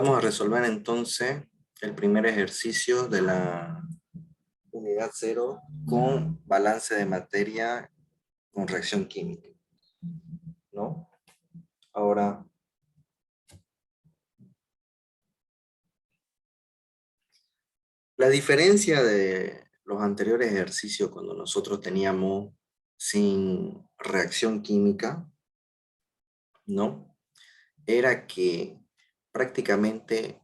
Vamos a resolver entonces el primer ejercicio de la unidad 0 con balance de materia con reacción química, ¿no? Ahora, la diferencia de los anteriores ejercicios cuando nosotros teníamos sin reacción química, ¿no? Era que prácticamente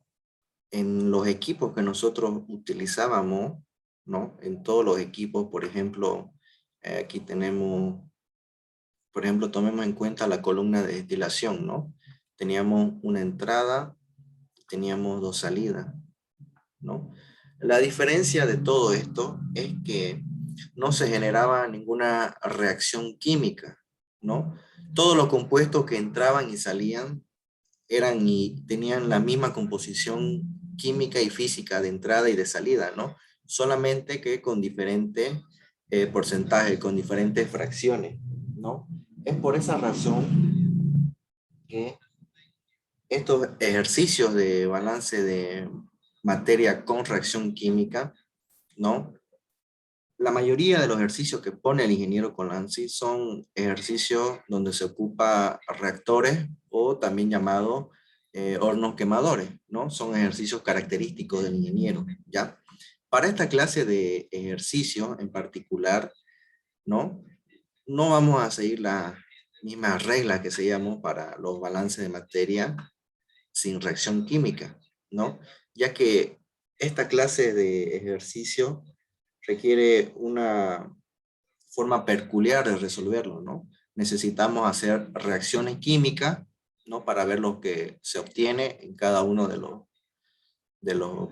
en los equipos que nosotros utilizábamos, ¿no? En todos los equipos, por ejemplo, aquí tenemos, por ejemplo, tomemos en cuenta la columna de destilación, ¿no? Teníamos una entrada, teníamos dos salidas, ¿no? La diferencia de todo esto es que no se generaba ninguna reacción química, ¿no? Todos los compuestos que entraban y salían eran y tenían la misma composición química y física de entrada y de salida, ¿no? Solamente que con diferentes porcentajes, con diferentes fracciones, ¿no? Es por esa razón que estos ejercicios de balance de materia con reacción química, ¿no? La mayoría de los ejercicios que pone el ingeniero Colanzi son ejercicios donde se ocupa reactores o también llamados hornos quemadores, ¿no? Son ejercicios característicos del ingeniero, ¿ya? Para esta clase de ejercicios en particular, ¿no? No vamos a seguir las mismas reglas que seguíamos para los balances de materia sin reacción química, ¿no? Ya que esta clase de ejercicio requiere una forma peculiar de resolverlo, ¿no? Necesitamos hacer reacciones químicas, ¿no? Para ver lo que se obtiene en cada uno de los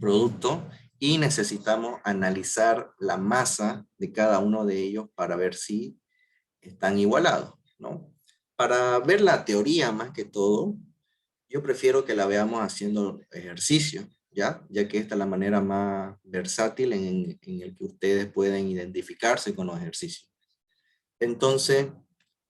productos y necesitamos analizar la masa de cada uno de ellos para ver si están igualados, ¿no? Para ver la teoría más que todo, yo prefiero que la veamos haciendo ejercicio, ¿ya? Ya que esta es la manera más versátil en el que ustedes pueden identificarse con los ejercicios. Entonces,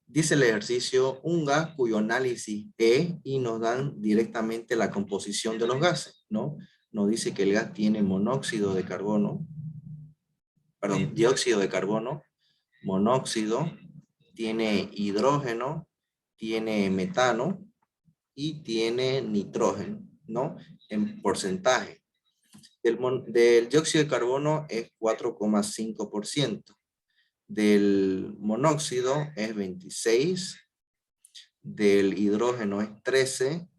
dice el ejercicio, un gas cuyo análisis es y nos dan directamente la composición de los gases, ¿no? Nos dice que el gas tiene monóxido de carbono, perdón, dióxido de carbono, monóxido, tiene hidrógeno, tiene metano, y tiene nitrógeno, ¿no? En porcentaje. Del dióxido de carbono es 4,5%, del monóxido es 26%, del hidrógeno es 13%,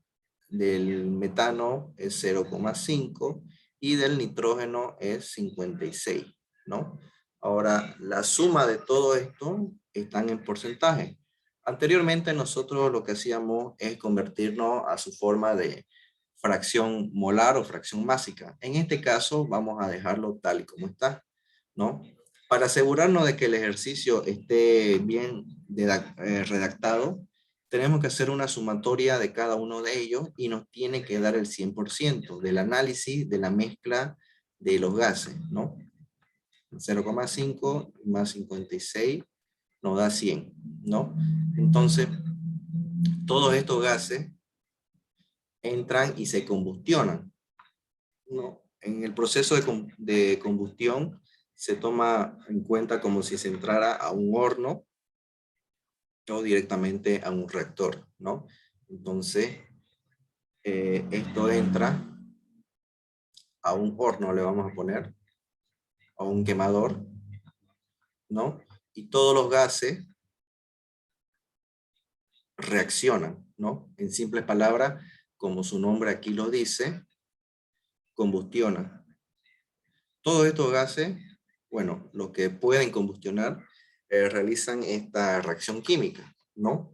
del metano es 0,5% y del nitrógeno es 56%, ¿no? Ahora, la suma de todo esto están en porcentaje. Anteriormente nosotros lo que hacíamos es convertirnos a su forma de fracción molar o fracción másica. En este caso vamos a dejarlo tal y como está, ¿no? Para asegurarnos de que el ejercicio esté bien redactado, tenemos que hacer una sumatoria de cada uno de ellos y nos tiene que dar el 100% del análisis de la mezcla de los gases, ¿no? 0,5 más 56 nos da 100, ¿no? Entonces, todos estos gases entran y se combustionan, ¿no? En el proceso de combustión se toma en cuenta como si se entrara a un horno o directamente a un reactor, ¿no? Entonces, esto entra a un horno, le vamos a poner, a un quemador, ¿no? Y todos los gases reaccionan, ¿no? En simples palabras, como su nombre aquí lo dice, combustionan. Todos estos gases, bueno, los que pueden combustionar, realizan esta reacción química, ¿no?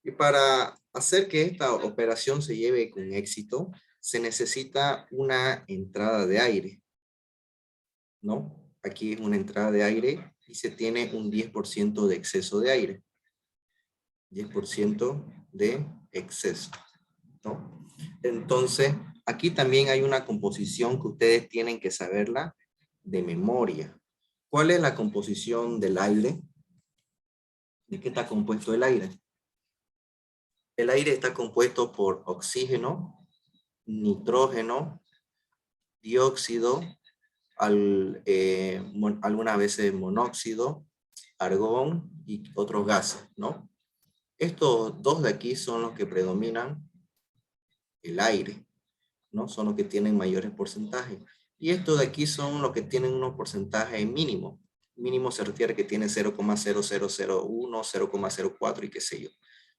Y para hacer que esta operación se lleve con éxito, se necesita una entrada de aire, ¿no? Aquí es una entrada de aire y se tiene un 10% de exceso de aire. 10% de exceso, ¿no? Entonces, aquí también hay una composición que ustedes tienen que saberla de memoria. ¿Cuál es la composición del aire? ¿De qué está compuesto el aire? El aire está compuesto por oxígeno, nitrógeno, dióxido, algunas veces monóxido, argón y otros gases, ¿no? Estos dos de aquí son los que predominan el aire, ¿no? Son los que tienen mayores porcentajes. Y estos de aquí son los que tienen unos porcentajes mínimos. Mínimo se refiere que tiene 0,0001, 0,04 y qué sé yo,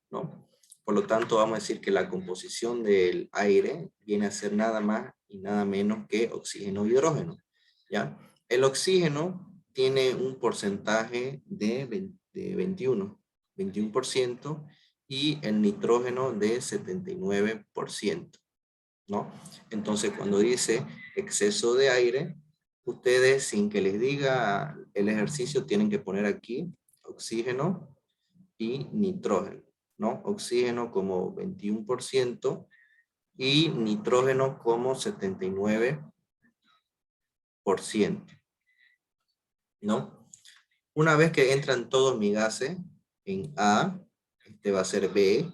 ¿no? Por lo tanto, vamos a decir que la composición del aire viene a ser nada más y nada menos que oxígeno e hidrógeno, ¿ya? El oxígeno tiene un porcentaje de 21%, y el nitrógeno de 79%, ¿no? Entonces, cuando dice exceso de aire, ustedes, sin que les diga el ejercicio, tienen que poner aquí oxígeno y nitrógeno, ¿no? Oxígeno como 21% y nitrógeno como 79%, ¿no? Una vez que entran todos mis gases en A, este va a ser B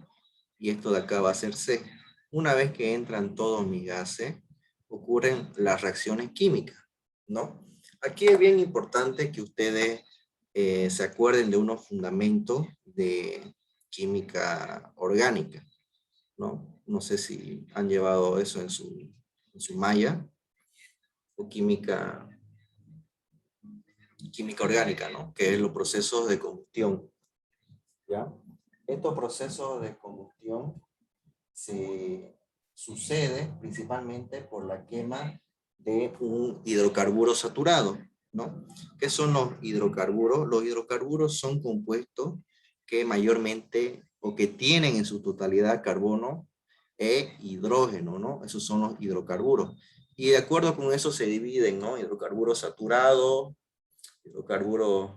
y esto de acá va a ser C. Una vez que entran todos mis gases, ocurren las reacciones químicas, ¿no? Aquí es bien importante que ustedes se acuerden de unos fundamentos de química orgánica, ¿no? No sé si han llevado eso en su malla, o química orgánica, ¿no? Que es los procesos de combustión, ¿ya? Estos procesos de combustión se sucede principalmente por la quema de un hidrocarburo saturado, ¿no? ¿Qué son los hidrocarburos? Los hidrocarburos son compuestos que mayormente o que tienen en su totalidad carbono e hidrógeno, ¿no? Esos son los hidrocarburos. Y de acuerdo con eso se dividen, ¿no? Hidrocarburos saturados, hidrocarburos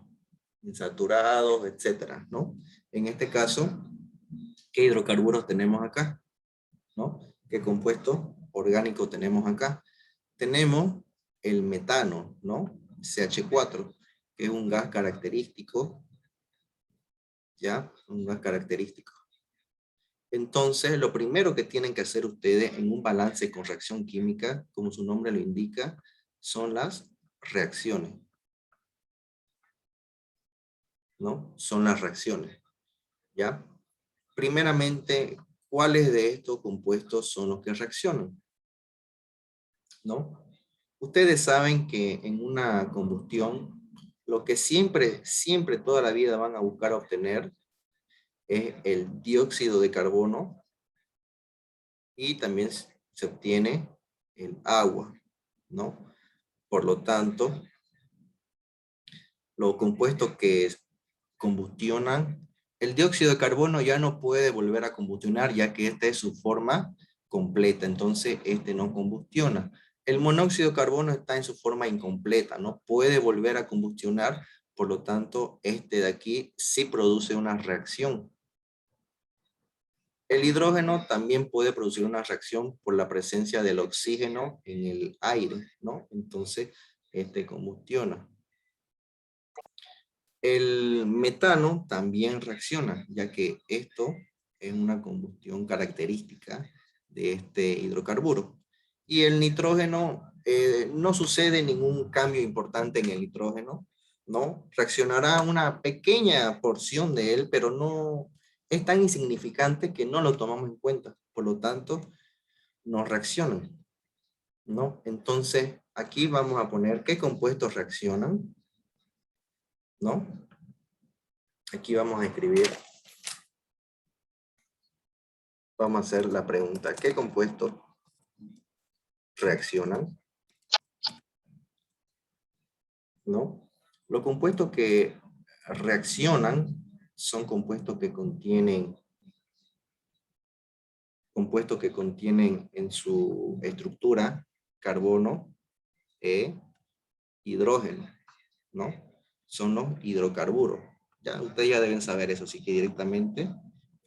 insaturados, etcétera, ¿no? En este caso, ¿qué hidrocarburos tenemos acá? ¿No? ¿Qué compuesto orgánico tenemos acá? Tenemos el metano, ¿no? CH4, que es un gas característico, ¿ya? Un gas característico. Entonces, lo primero que tienen que hacer ustedes en un balance con reacción química, como su nombre lo indica, son las reacciones, ¿no? Son las reacciones, ¿ya? Primeramente, ¿cuáles de estos compuestos son los que reaccionan? ¿No? Ustedes saben que en una combustión, lo que siempre, siempre toda la vida van a buscar obtener es el dióxido de carbono, y también se obtiene el agua, ¿no? Por lo tanto, los compuestos que combustionan, el dióxido de carbono ya no puede volver a combustionar, ya que esta es su forma completa, entonces este no combustiona. El monóxido de carbono está en su forma incompleta, no puede volver a combustionar, por lo tanto este de aquí sí produce una reacción. El hidrógeno también puede producir una reacción por la presencia del oxígeno en el aire, ¿no? Entonces este combustiona. El metano también reacciona, ya que esto es una combustión característica de este hidrocarburo. Y el nitrógeno, no sucede ningún cambio importante en el nitrógeno, ¿no? Reaccionará una pequeña porción de él, pero no es tan insignificante que no lo tomamos en cuenta. Por lo tanto, no reaccionan, ¿no? Entonces, aquí vamos a poner qué compuestos reaccionan, ¿no? Aquí vamos a escribir, vamos a hacer la pregunta, ¿qué compuestos reaccionan? ¿No? Los compuestos que reaccionan son compuestos que contienen en su estructura carbono e hidrógeno, ¿no? Son los hidrocarburos. Ya, ustedes ya deben saber eso, así que directamente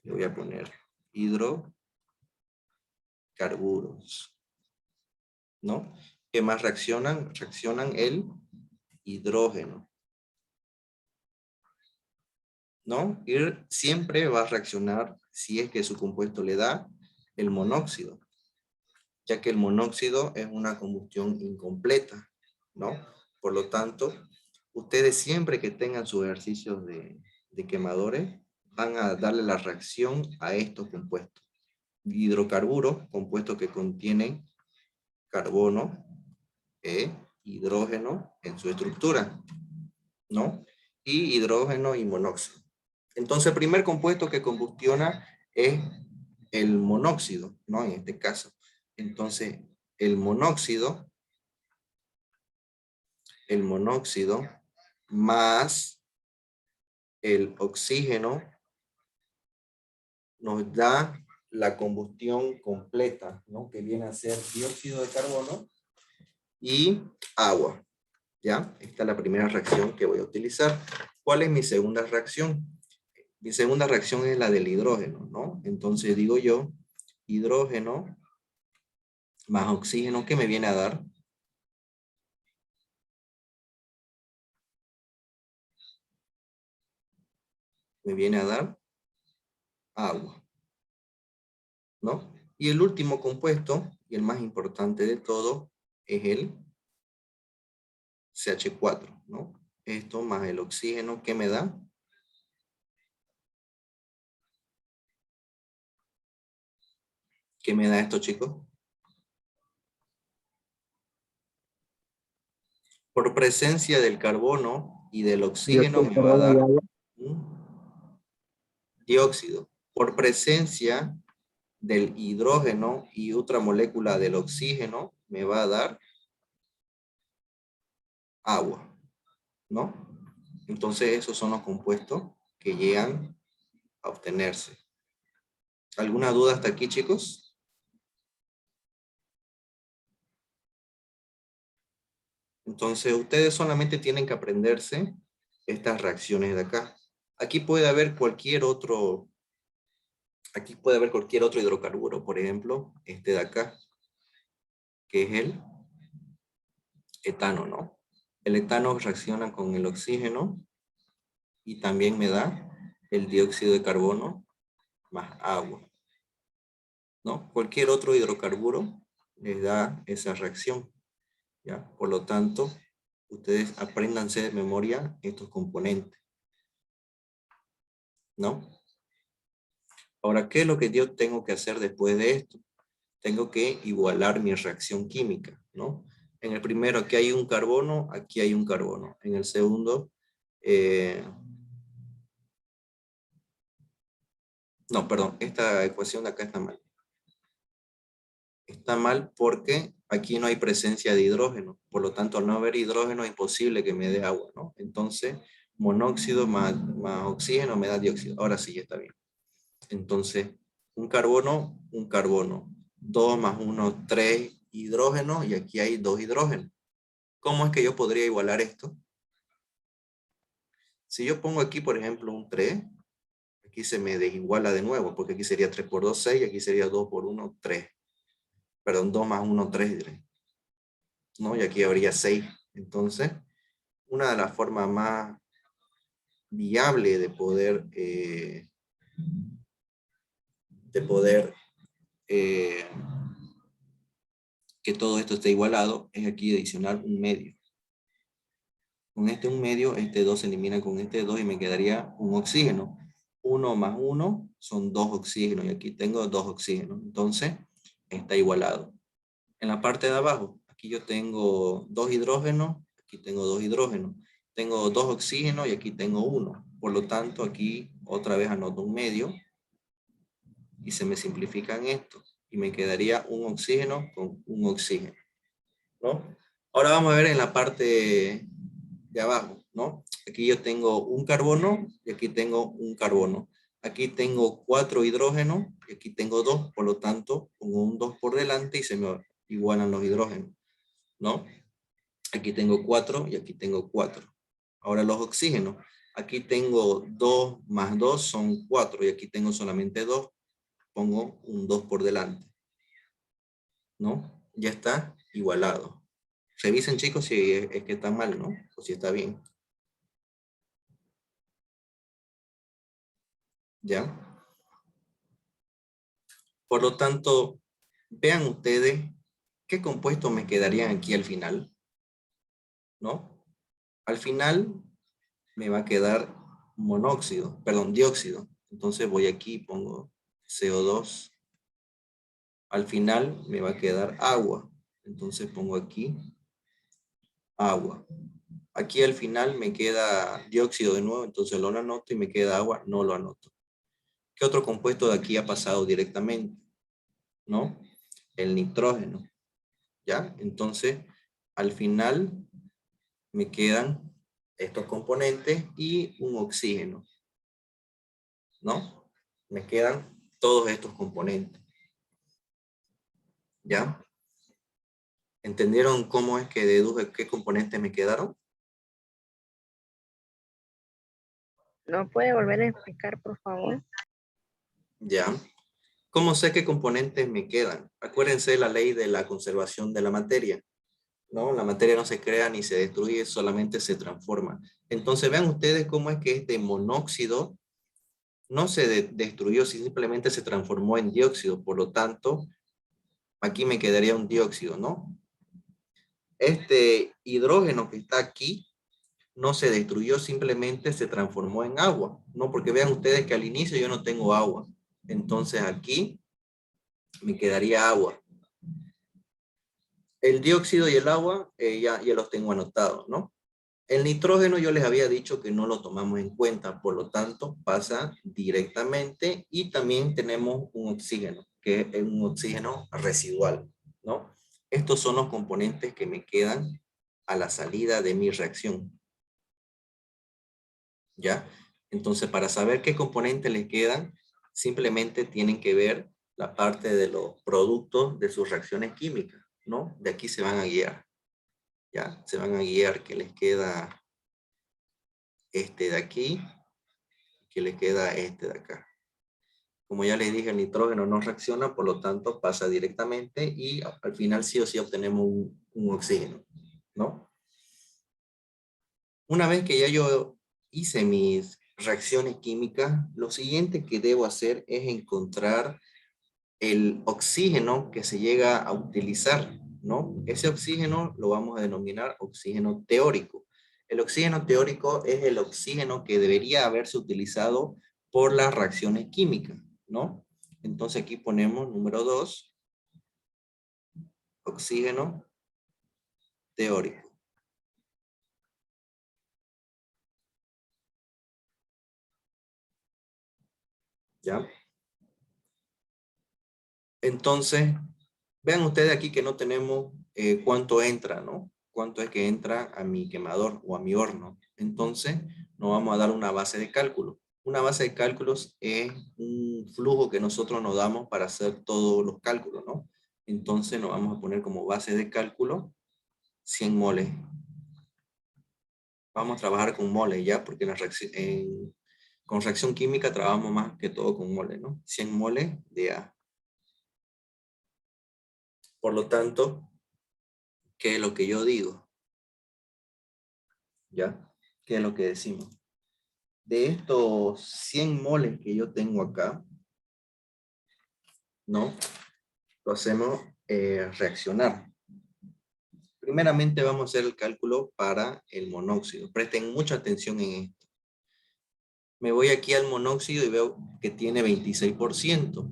le voy a poner hidrocarburos, ¿no? ¿Qué más reaccionan? Reaccionan el hidrógeno, ¿no? Y siempre va a reaccionar, si es que su compuesto le da, el monóxido, ya que el monóxido es una combustión incompleta, ¿no? Por lo tanto, ustedes siempre que tengan sus ejercicios de quemadores, van a darle la reacción a estos compuestos. Hidrocarburos, compuestos que contienen carbono e hidrógeno en su estructura, ¿no? Y hidrógeno y monóxido. Entonces, el primer compuesto que combustiona es el monóxido, ¿no? En este caso. Entonces, el monóxido más el oxígeno nos da la combustión completa, ¿no? Que viene a ser dióxido de carbono y agua, ¿ya? Esta es la primera reacción que voy a utilizar. ¿Cuál es mi segunda reacción? Mi segunda reacción es la del hidrógeno, ¿no? Entonces digo yo, hidrógeno más oxígeno, ¿qué me viene a dar? Me viene a dar agua, ¿no? Y el último compuesto, y el más importante de todo, es el CH4, ¿no? Esto más el oxígeno, ¿qué me da? ¿Qué me da esto, chicos? Por presencia del carbono y del oxígeno Dióxido de me va a carbono y dar agua. un dióxido. Por presencia del hidrógeno y otra molécula del oxígeno me va a dar agua, ¿no? Entonces esos son los compuestos que llegan a obtenerse. ¿Alguna duda hasta aquí, chicos? Entonces ustedes solamente tienen que aprenderse estas reacciones de acá. Aquí puede haber cualquier otro, aquí puede haber cualquier otro hidrocarburo, por ejemplo, este de acá, que es el etano, ¿no? El etano reacciona con el oxígeno y también me da el dióxido de carbono más agua, ¿no? Cualquier otro hidrocarburo les da esa reacción, ¿ya? Por lo tanto, ustedes apréndanse de memoria estos componentes, ¿no? Ahora, ¿qué es lo que yo tengo que hacer después de esto? Tengo que igualar mi reacción química, ¿no? En el primero, aquí hay un carbono, aquí hay un carbono. En el segundo, no, perdón, esta ecuación de acá está mal. Está mal porque aquí no hay presencia de hidrógeno. Por lo tanto, al no haber hidrógeno es imposible que me dé agua, ¿no? Entonces, monóxido más oxígeno me da dióxido. Ahora sí, ya está bien. Entonces, un carbono. 2 más 1, 3 hidrógenos y aquí hay 2 hidrógenos. ¿Cómo es que yo podría igualar esto? Si yo pongo aquí, por ejemplo, un 3, aquí se me desiguala de nuevo, porque aquí sería 3 por 2, 6, y aquí sería 2 por 1, 3. Perdón, 2 más 1, 3, ¿no? Y aquí habría 6. Entonces, una de las formas más viable de poder eh, que todo esto esté igualado es aquí adicionar un medio. Con este un medio, este 2 se elimina con este 2 y me quedaría un oxígeno. 1 más 1 son 2 oxígenos y aquí tengo 2 oxígenos. Entonces, está igualado. En la parte de abajo, aquí yo tengo 2 hidrógenos, aquí tengo 2 hidrógenos. Tengo 2 oxígenos y aquí tengo 1. Por lo tanto, aquí otra vez anoto un medio y se me simplifican esto. Y me quedaría un oxígeno con un oxígeno, ¿no? Ahora vamos a ver en la parte de abajo, ¿no? Aquí yo tengo un carbono y aquí tengo un carbono. Aquí tengo 4 hidrógenos y aquí tengo 2, por lo tanto, pongo un 2 por delante y se me igualan los hidrógenos, ¿no? Aquí tengo 4 y aquí tengo 4. Ahora los oxígenos. Aquí tengo 2 más 2 son 4 y aquí tengo solamente 2. Pongo un 2 por delante, ¿no? Ya está igualado. Revisen, chicos, si es que está mal, ¿no? O si está bien. ¿Ya? Por lo tanto, vean ustedes ¿qué compuestos me quedarían aquí al final? ¿No? Al final me va a quedar monóxido, perdón, dióxido. Entonces voy aquí y pongo CO2. Al final me va a quedar agua. Entonces pongo aquí agua. Aquí al final me queda dióxido de nuevo, entonces lo anoto y me queda agua, no lo anoto. ¿Qué otro compuesto de aquí ha pasado directamente? ¿No? El nitrógeno. ¿Ya? Entonces, al final me quedan estos componentes y un oxígeno. ¿No? Me quedan todos estos componentes. ¿Ya? ¿Entendieron cómo es que deduje qué componentes me quedaron? ¿No puede volver a explicar, por favor? ¿Ya? ¿Cómo sé qué componentes me quedan? Acuérdense de la ley de la conservación de la materia, ¿no? La materia no se crea ni se destruye, solamente se transforma. Entonces vean ustedes cómo es que este monóxido no se destruyó, simplemente se transformó en dióxido. Por lo tanto, aquí me quedaría un dióxido, ¿no? Este hidrógeno que está aquí no se destruyó, simplemente se transformó en agua, ¿no? Porque vean ustedes que al inicio yo no tengo agua. Entonces aquí me quedaría agua. El dióxido y el agua ya los tengo anotados, ¿no? El nitrógeno yo les había dicho que no lo tomamos en cuenta, por lo tanto pasa directamente, y también tenemos un oxígeno, que es un oxígeno residual, ¿no? Estos son los componentes que me quedan a la salida de mi reacción, ¿ya? Entonces, para saber qué componentes les quedan, simplemente tienen que ver la parte de los productos de sus reacciones químicas, ¿no? De aquí se van a guiar, ¿ya? Se van a guiar que les queda este de aquí, que le queda este de acá. Como ya les dije, el nitrógeno no reacciona, por lo tanto pasa directamente y al final sí o sí obtenemos un oxígeno, ¿no? Una vez que ya yo hice mis reacciones químicas, lo siguiente que debo hacer es encontrar el oxígeno que se llega a utilizar, ¿no? Ese oxígeno lo vamos a denominar oxígeno teórico. El oxígeno teórico es el oxígeno que debería haberse utilizado por las reacciones químicas, ¿no? Entonces aquí ponemos número 2, oxígeno teórico. ¿Ya? Entonces, vean ustedes aquí que no tenemos cuánto entra, ¿no? Cuánto es que entra a mi quemador o a mi horno. Entonces, nos vamos a dar una base de cálculo. Una base de cálculos es un flujo que nosotros nos damos para hacer todos los cálculos, ¿no? Entonces, nos vamos a poner como base de cálculo 100 moles. Vamos a trabajar con moles, ¿ya? Porque con reacción química trabajamos más que todo con moles, ¿no? 100 moles de A. Por lo tanto, ¿qué es lo que yo digo? ¿Ya? ¿Qué es lo que decimos? De estos 100 moles que yo tengo acá, ¿no? Lo hacemos reaccionar. Primeramente vamos a hacer el cálculo para el monóxido. Presten mucha atención en esto. Me voy aquí al monóxido y veo que tiene 26%.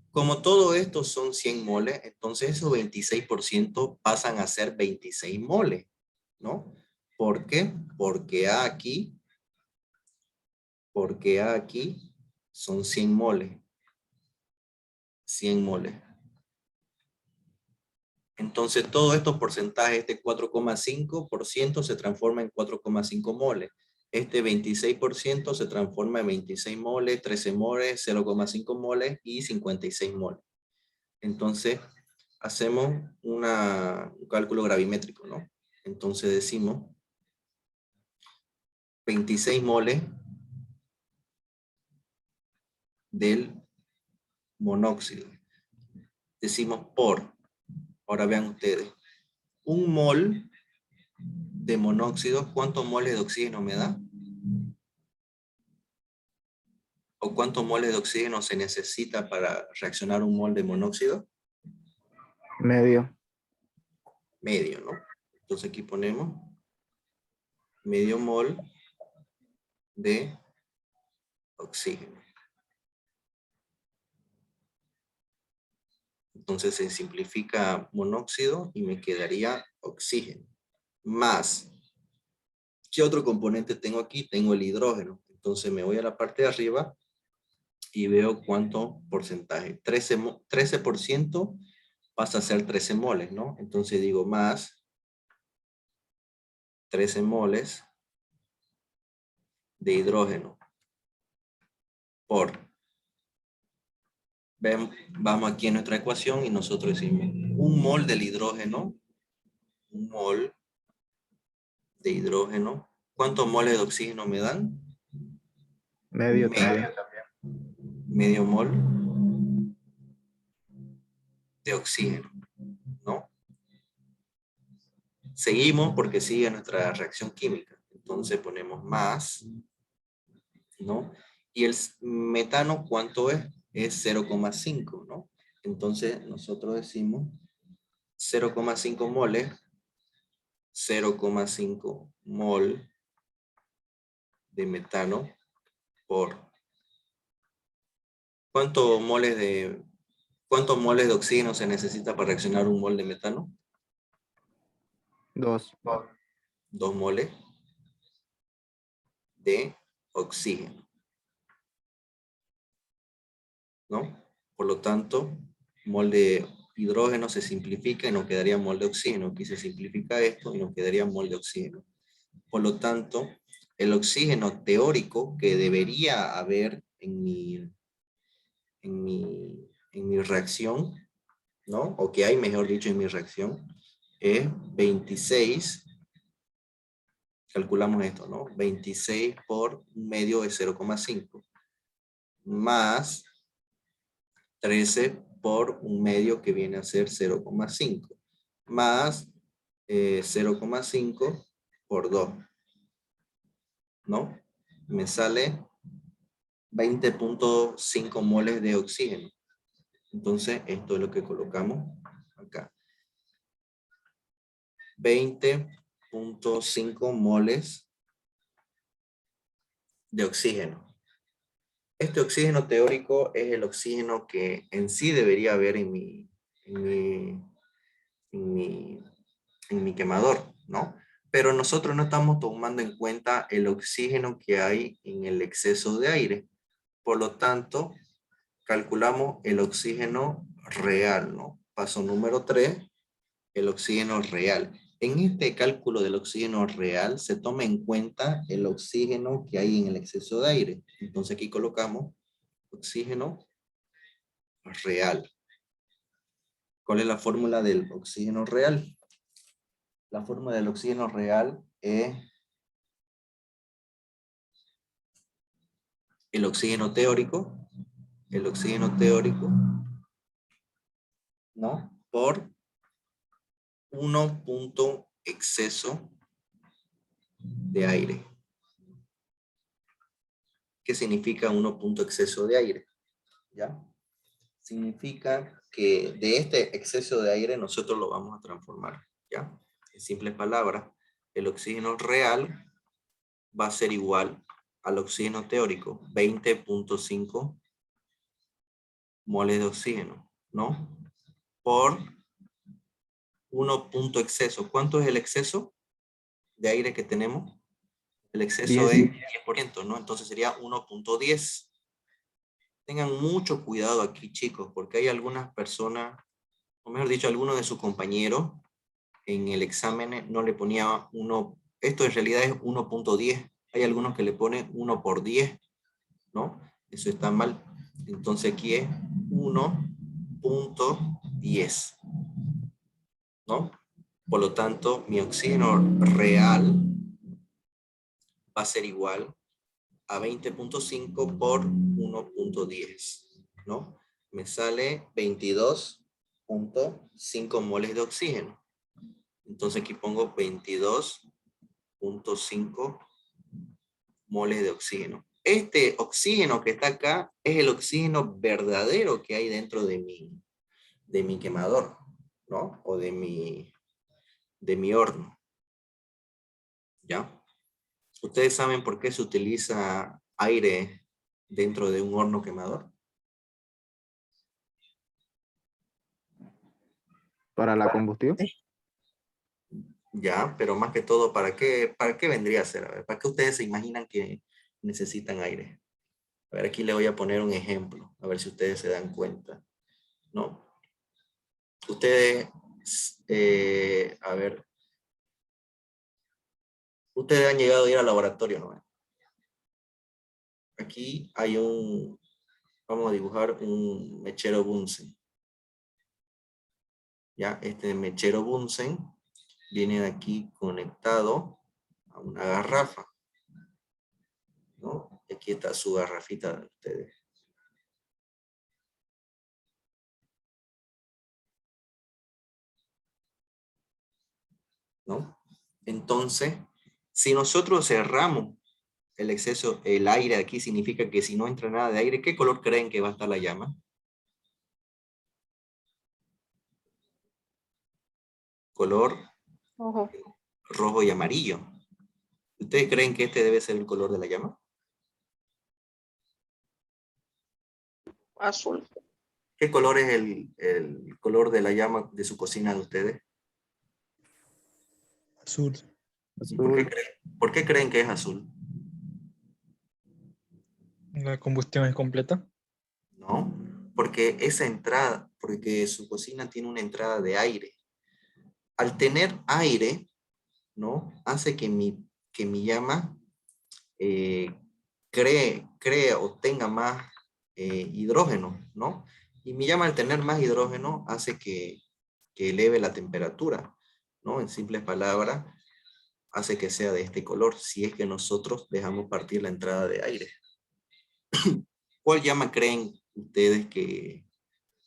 Como todo esto son 100 moles, entonces esos 26% pasan a ser 26 moles, ¿no? ¿Por qué? Porque A aquí son 100 moles. 100 moles. Entonces, todos estos porcentajes, este 4,5% se transforma en 4,5 moles. Este 26% se transforma en 26 moles, 13 moles, 0,5 moles y 56 moles. Entonces, hacemos un cálculo gravimétrico, ¿no? Entonces decimos 26 moles del monóxido. Decimos por, ahora vean ustedes, un mol de monóxido, ¿cuántos moles de oxígeno me da? ¿O cuántos moles de oxígeno se necesita para reaccionar un mol de monóxido? Medio. medio, ¿no? Entonces aquí ponemos medio mol de oxígeno. Entonces se simplifica monóxido y me quedaría oxígeno. Más, ¿qué otro componente tengo aquí? Tengo el hidrógeno. Entonces me voy a la parte de arriba y veo cuánto porcentaje. 13% pasa a ser 13 moles, ¿no? Entonces digo más 13 moles de hidrógeno por, vamos aquí en nuestra ecuación y nosotros decimos un mol del hidrógeno, un mol de hidrógeno, ¿cuántos moles de oxígeno me dan? Medio también. Medio mol de oxígeno, ¿no? Seguimos porque sigue nuestra reacción química. Entonces ponemos más, ¿no? Y el metano, ¿cuánto es? Es 0,5, ¿no? Entonces nosotros decimos 0,5 moles, 0,5 mol de metano por ¿cuántos moles de oxígeno se necesita para reaccionar un mol de metano? 2. 2 moles de oxígeno, ¿no? Por lo tanto, mol de hidrógeno se simplifica y nos quedaría mol de oxígeno. Aquí se simplifica esto y nos quedaría mol de oxígeno. Por lo tanto, el oxígeno teórico que debería haber en mi reacción, ¿no? O que hay, mejor dicho, en mi reacción, es 26, calculamos esto, ¿no? 26 por medio de 0,5, más 13 por un medio que viene a ser 0,5, más 0,5 por 2, ¿no? Me sale 20.5 moles de oxígeno. Entonces, esto es lo que colocamos acá. 20.5 moles de oxígeno. Este oxígeno teórico es el oxígeno que en sí debería haber en mi quemador, ¿no? Pero nosotros no estamos tomando en cuenta el oxígeno que hay en el exceso de aire. Por lo tanto, calculamos el oxígeno real, ¿no? Paso número 3, el oxígeno real. En este cálculo del oxígeno real se toma en cuenta el oxígeno que hay en el exceso de aire. Entonces aquí colocamos oxígeno real. ¿Cuál es la fórmula del oxígeno real? La fórmula del oxígeno real es el oxígeno teórico, ¿no? Por 1 punto exceso de aire. ¿Qué significa 1 punto exceso de aire? ¿Ya? Significa que de este exceso de aire nosotros lo vamos a transformar, ¿ya? En simples palabras, el oxígeno real va a ser igual al oxígeno teórico, 20.5 moles de oxígeno, ¿no? Por 1 punto exceso. ¿Cuánto es el exceso de aire que tenemos? El exceso 10. es 10%, ¿no? Entonces sería 1.10. Tengan mucho cuidado aquí, chicos, porque hay algunas personas, o mejor dicho, algunos de sus compañeros en el examen no le ponía 1, esto en realidad es 1.10. Hay algunos que le ponen 1 por 10, ¿no? Eso está mal. Entonces aquí es 1.10, ¿no? Por lo tanto, mi oxígeno real va a ser igual a 20.5 por 1.10, ¿no? Me sale 22.5 moles de oxígeno. Entonces aquí pongo 22.5 moles de oxígeno. Este oxígeno que está acá es el oxígeno verdadero que hay dentro de mi quemador, ¿no? O de mi de mi horno. ¿Ya? ¿Ustedes saben por qué se utiliza aire dentro de un horno quemador? Para la combustión. Ya, pero más que todo, para qué vendría a ser? A ver, ¿para qué ustedes se imaginan que necesitan aire? A ver, aquí le voy a poner un ejemplo, a ver si ustedes se dan cuenta, ¿no? Ustedes, a ver, ustedes han llegado a ir al laboratorio, ¿no? Aquí hay vamos a dibujar un mechero Bunsen. Ya, este mechero Bunsen viene de aquí conectado a una garrafa, ¿no? Aquí está su garrafita de ustedes. ¿No? Entonces, si nosotros cerramos el exceso, el aire aquí significa que si no entra nada de aire, ¿qué color creen que va a estar la llama? Color Ojo. rojo y amarillo. ¿Ustedes creen que este debe ser el color de la llama? Azul. ¿Qué color es el color de la llama de su cocina de ustedes? Azul. ¿Y Azul. por qué creen que es azul? La combustión es completa. ¿No? Porque esa entrada, porque su cocina tiene una entrada de aire. Al tener aire, ¿no? Hace que mi llama eh, cree o tenga más hidrógeno, ¿no? Y mi llama al tener más hidrógeno hace que eleve la temperatura, ¿no? En simples palabras, hace que sea de este color, si es que nosotros dejamos partir la entrada de aire. ¿Cuál llama creen ustedes que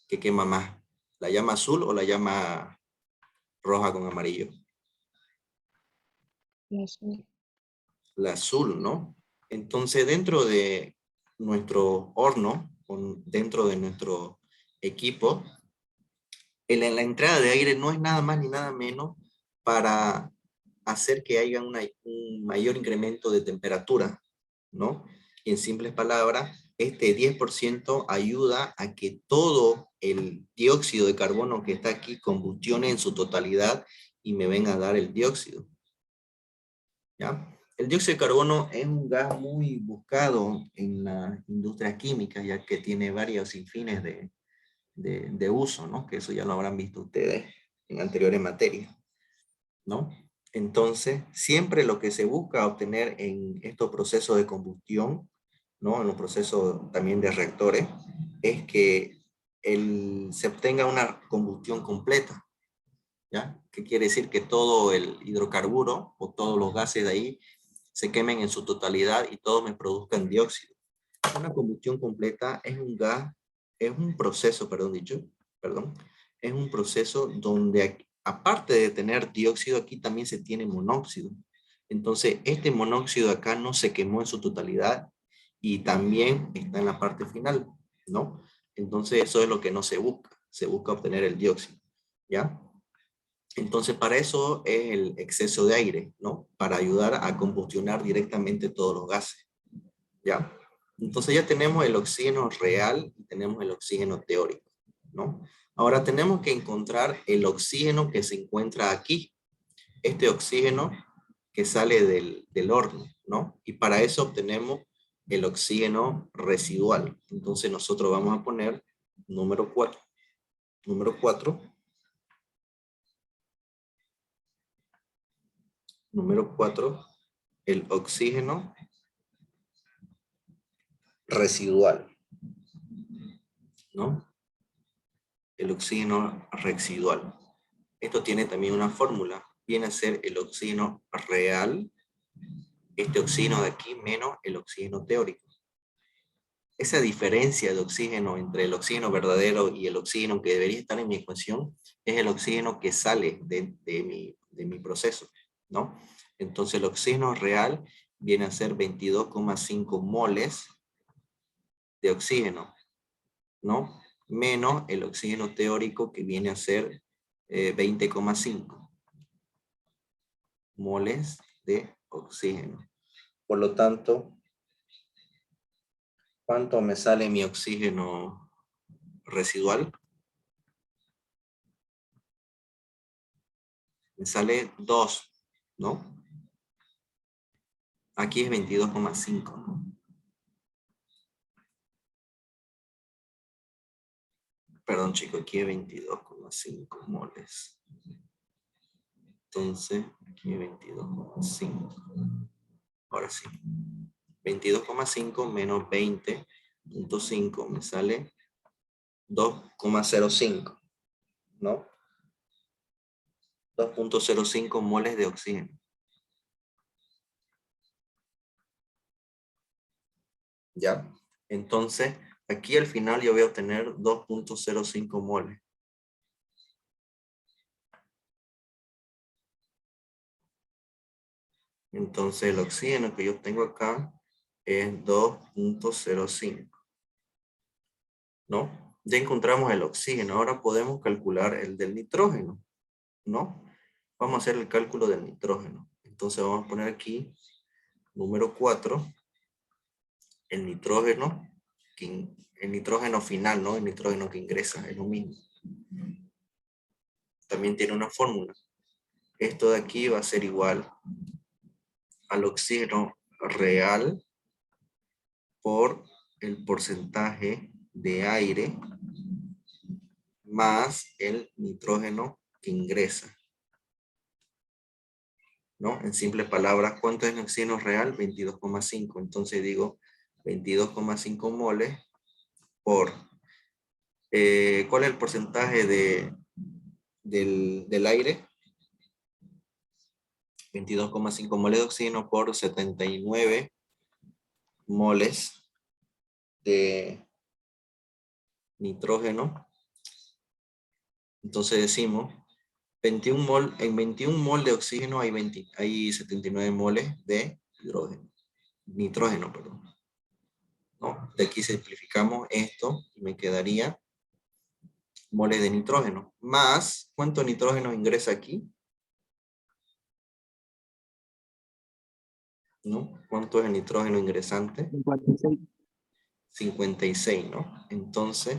quema más? ¿La llama azul o la llama roja con amarillo? Azul. La azul, ¿no? Entonces, dentro de nuestro horno, dentro de nuestro equipo, en la entrada de aire no es nada más ni nada menos para hacer que haya un mayor incremento de temperatura, ¿no? Y en simples palabras, este 10% ayuda a que todo el dióxido de carbono que está aquí combustione en su totalidad y me venga a dar el dióxido. ¿Ya? El dióxido de carbono es un gas muy buscado en la industria química, ya que tiene varios fines de uso, ¿no? Que eso ya lo habrán visto ustedes en anteriores materias, ¿no? Entonces, siempre lo que se busca obtener en estos procesos de combustión, ¿no? En los procesos también de reactores, es que se obtenga una combustión completa, ¿ya? ¿Qué quiere decir? Que todo el hidrocarburo o todos los gases de ahí se quemen en su totalidad y todos me produzcan dióxido. Una combustión completa es un gas, es un proceso, perdón, es un proceso donde aparte de tener dióxido, aquí también se tiene monóxido. Entonces, este monóxido acá no se quemó en su totalidad y también está en la parte final, ¿no? Entonces, eso es lo que no se busca obtener el dióxido, ¿ya? Entonces, para eso es el exceso de aire, ¿no? Para ayudar a combustionar directamente todos los gases, ¿ya? Entonces ya tenemos el oxígeno real y tenemos el oxígeno teórico, ¿no? Ahora tenemos que encontrar el oxígeno que se encuentra aquí, este oxígeno que sale del horno, ¿no? Y para eso obtenemos el oxígeno residual. Entonces nosotros vamos a poner número 4. Número 4. Número 4, el oxígeno residual, ¿no? El oxígeno residual. Esto tiene también una fórmula. Viene a ser el oxígeno real, este oxígeno de aquí, menos el oxígeno teórico. Esa diferencia de oxígeno entre el oxígeno verdadero y el oxígeno que debería estar en mi ecuación es el oxígeno que sale de mi proceso, ¿no? Entonces el oxígeno real viene a ser 22,5 moles de oxígeno, ¿no? Menos el oxígeno teórico que viene a ser 20,5. moles de oxígeno. Por lo tanto, ¿cuánto me sale mi oxígeno residual? Me sale 2, ¿no? Aquí es 22,5, ¿no? Perdón, chicos, aquí es 22,5 moles. Entonces, aquí es 22,5. Ahora sí. 22,5 menos 20,5 me sale 2,05, ¿no? 2,05 moles de oxígeno. ¿Ya? Entonces, aquí al final yo voy a obtener 2,05 moles. Entonces, el oxígeno que yo tengo acá es 2,05. ¿No? Ya encontramos el oxígeno. Ahora podemos calcular el del nitrógeno, ¿no? Vamos a hacer el cálculo del nitrógeno. Entonces vamos a poner aquí, número 4, el nitrógeno final, ¿no? El nitrógeno que ingresa, es lo mismo. También tiene una fórmula. Esto de aquí va a ser igual al oxígeno real por el porcentaje de aire más el nitrógeno que ingresa. ¿No? En simples palabras, ¿cuánto es el oxígeno real? 22,5. Entonces digo 22,5 moles por... ¿cuál es el porcentaje del aire? 22,5 moles de oxígeno por 79 moles de nitrógeno. Entonces decimos, en 21 mol de oxígeno hay 79 moles de nitrógeno, perdón. ¿No? De aquí simplificamos esto y me quedaría moles de nitrógeno, más, ¿cuánto nitrógeno ingresa aquí? ¿No? ¿Cuánto es el nitrógeno ingresante? 56. 56, ¿no? Entonces,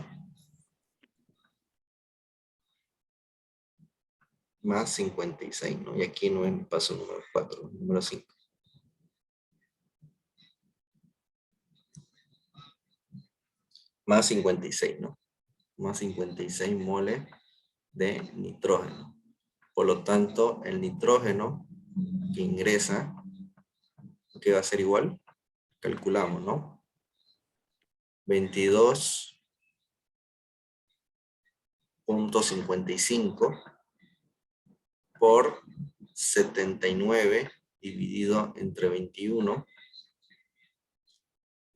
más 56, ¿no? Y aquí no es el paso número 4, número 5. Más 56, ¿no? Más 56 moles de nitrógeno. Por lo tanto, el nitrógeno que ingresa, ¿qué va a ser igual? Calculamos, ¿no? 22,55 por 79 dividido entre 21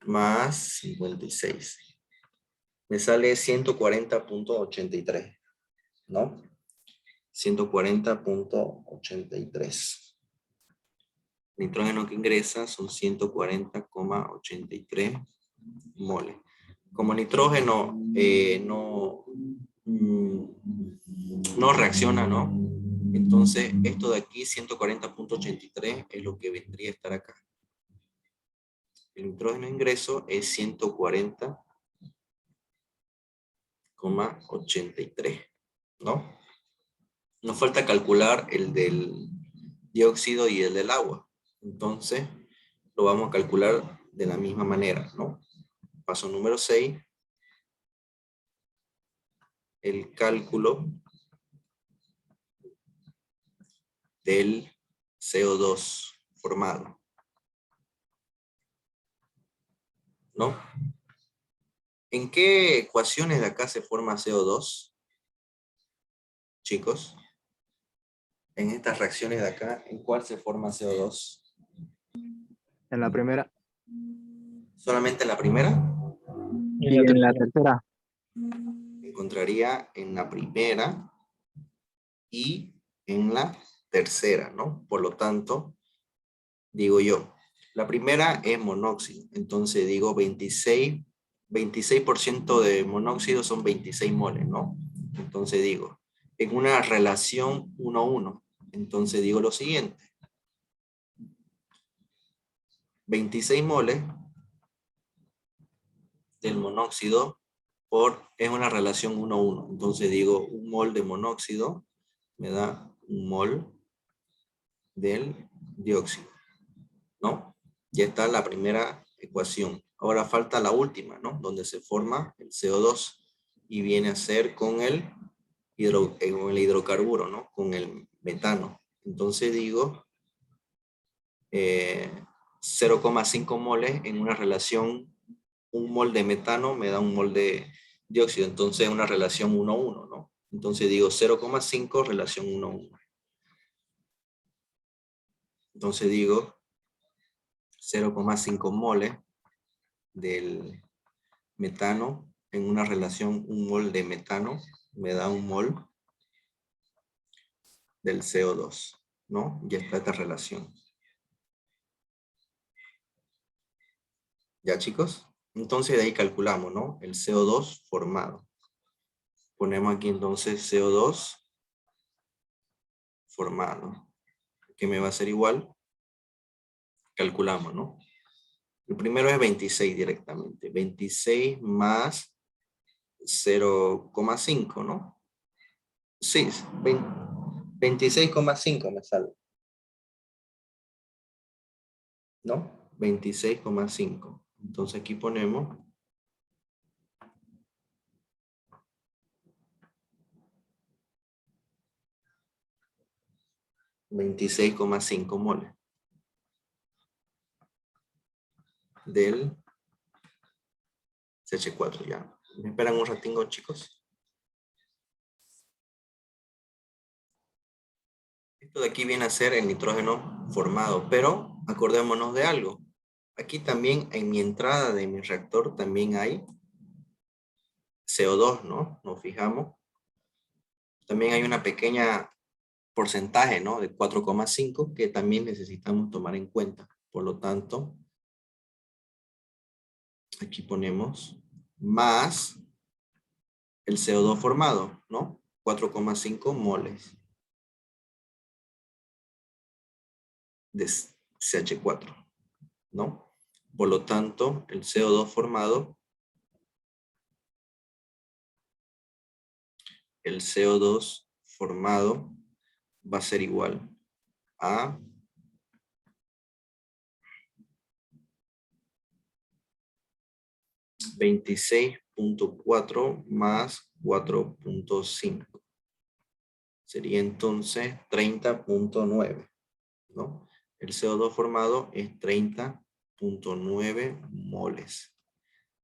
más 56. Me sale 140,83, ¿no? 140,83. Nitrógeno que ingresa son 140,83 moles. Como nitrógeno no reacciona, ¿no? Entonces, esto de aquí, 140,83, es lo que vendría a estar acá. El nitrógeno ingreso es 140,83, ¿no? Nos falta calcular el del dióxido y el del agua. Entonces, lo vamos a calcular de la misma manera, ¿no? Paso número 6. El cálculo del CO2 formado, ¿no? ¿En qué ecuaciones de acá se forma CO2? Chicos, en estas reacciones de acá, ¿en cuál se forma CO2? En la primera ¿Solamente en la primera? y en la tercera. Encontraría en la primera y en la tercera, ¿no? Por lo tanto, digo yo, la primera es monóxido, entonces digo 26% de monóxido son 26 moles, ¿no? Entonces digo, en una relación 1:1, entonces digo lo siguiente, 26 moles del monóxido es una relación 1:1. Entonces digo, un mol de monóxido me da un mol del dióxido, ¿no? Ya está la primera ecuación. Ahora falta la última, ¿no? Donde se forma el CO2 y viene a ser con el hidrocarburo, ¿no? Con el metano. Entonces digo 0,5 moles en una relación, un mol de metano me da un mol de dióxido, entonces una relación 1:1, ¿no? Entonces digo 0,5 relación 1:1. Entonces digo 0,5 moles del metano en una relación, un mol de metano me da un mol del CO2, ¿no? Ya está esta relación. ¿Ya, chicos? Entonces de ahí calculamos, ¿no? El CO2 formado. Ponemos aquí entonces CO2 formado, que me va a ser igual. Calculamos, ¿no? El primero es 26 directamente. 26 más 0,5, ¿no? Sí, 26,5 me sale, ¿no? 26,5. Entonces aquí ponemos 26,5 moles del CH4, ya. ¿Me esperan un ratingo, chicos? Esto de aquí viene a ser el nitrógeno formado, pero acordémonos de algo. Aquí también en mi entrada de mi reactor también hay CO2, ¿no? Nos fijamos. También hay una pequeña porcentaje, ¿no? De 4,5 que también necesitamos tomar en cuenta. Por lo tanto, aquí ponemos más el CO2 formado, ¿no? 4,5 moles de CH4, ¿no? Por lo tanto, el CO2 formado, va a ser igual a 26,4 más 4,5. Sería entonces 30,9, ¿no? El CO2 formado es 30,9 moles.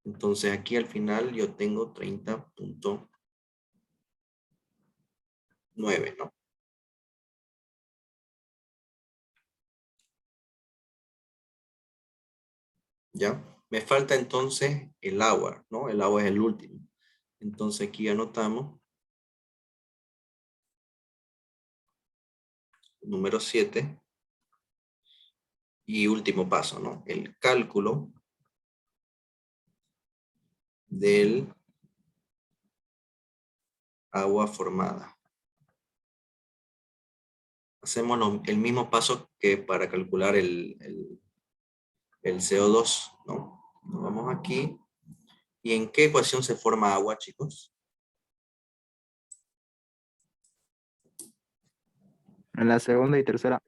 Entonces aquí al final yo tengo 30,9, ¿no? ¿Ya? Me falta entonces el agua, ¿no? El agua es el último. Entonces aquí anotamos número 7 y último paso, ¿no? El cálculo del agua formada. Hacemos el mismo paso que para calcular el CO2, ¿no? Nos vamos aquí. ¿Y en qué ecuación se forma agua, chicos? En la segunda y tercera.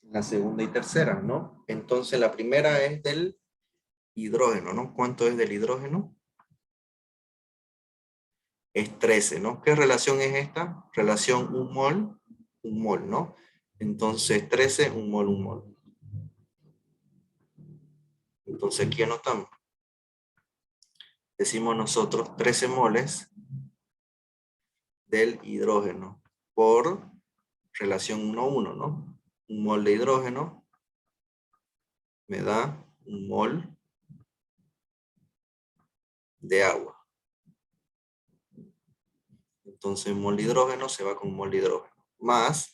La segunda y tercera, ¿no? Entonces la primera es del hidrógeno, ¿no? ¿Cuánto es del hidrógeno? Es 13, ¿no? ¿Qué relación es esta? Relación un mol, ¿no? Entonces 13, un mol. Entonces aquí anotamos. Decimos nosotros 13 moles del hidrógeno por relación 1:1, ¿no? Un mol de hidrógeno me da un mol de agua. Entonces mol de hidrógeno se va con mol de hidrógeno. Más,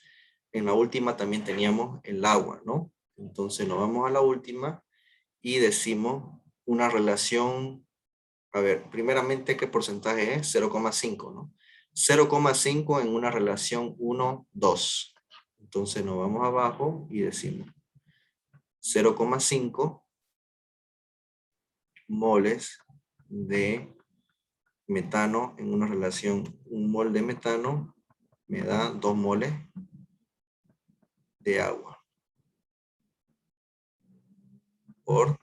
en la última también teníamos el agua, ¿no? Entonces nos vamos a la última y decimos una relación, a ver, primeramente, ¿qué porcentaje es? 0,5, ¿no? 0,5 en una relación 1:2. Entonces nos vamos abajo y decimos 0,5 moles de metano en una relación. 1 mol de metano me da 2 moles de agua. Por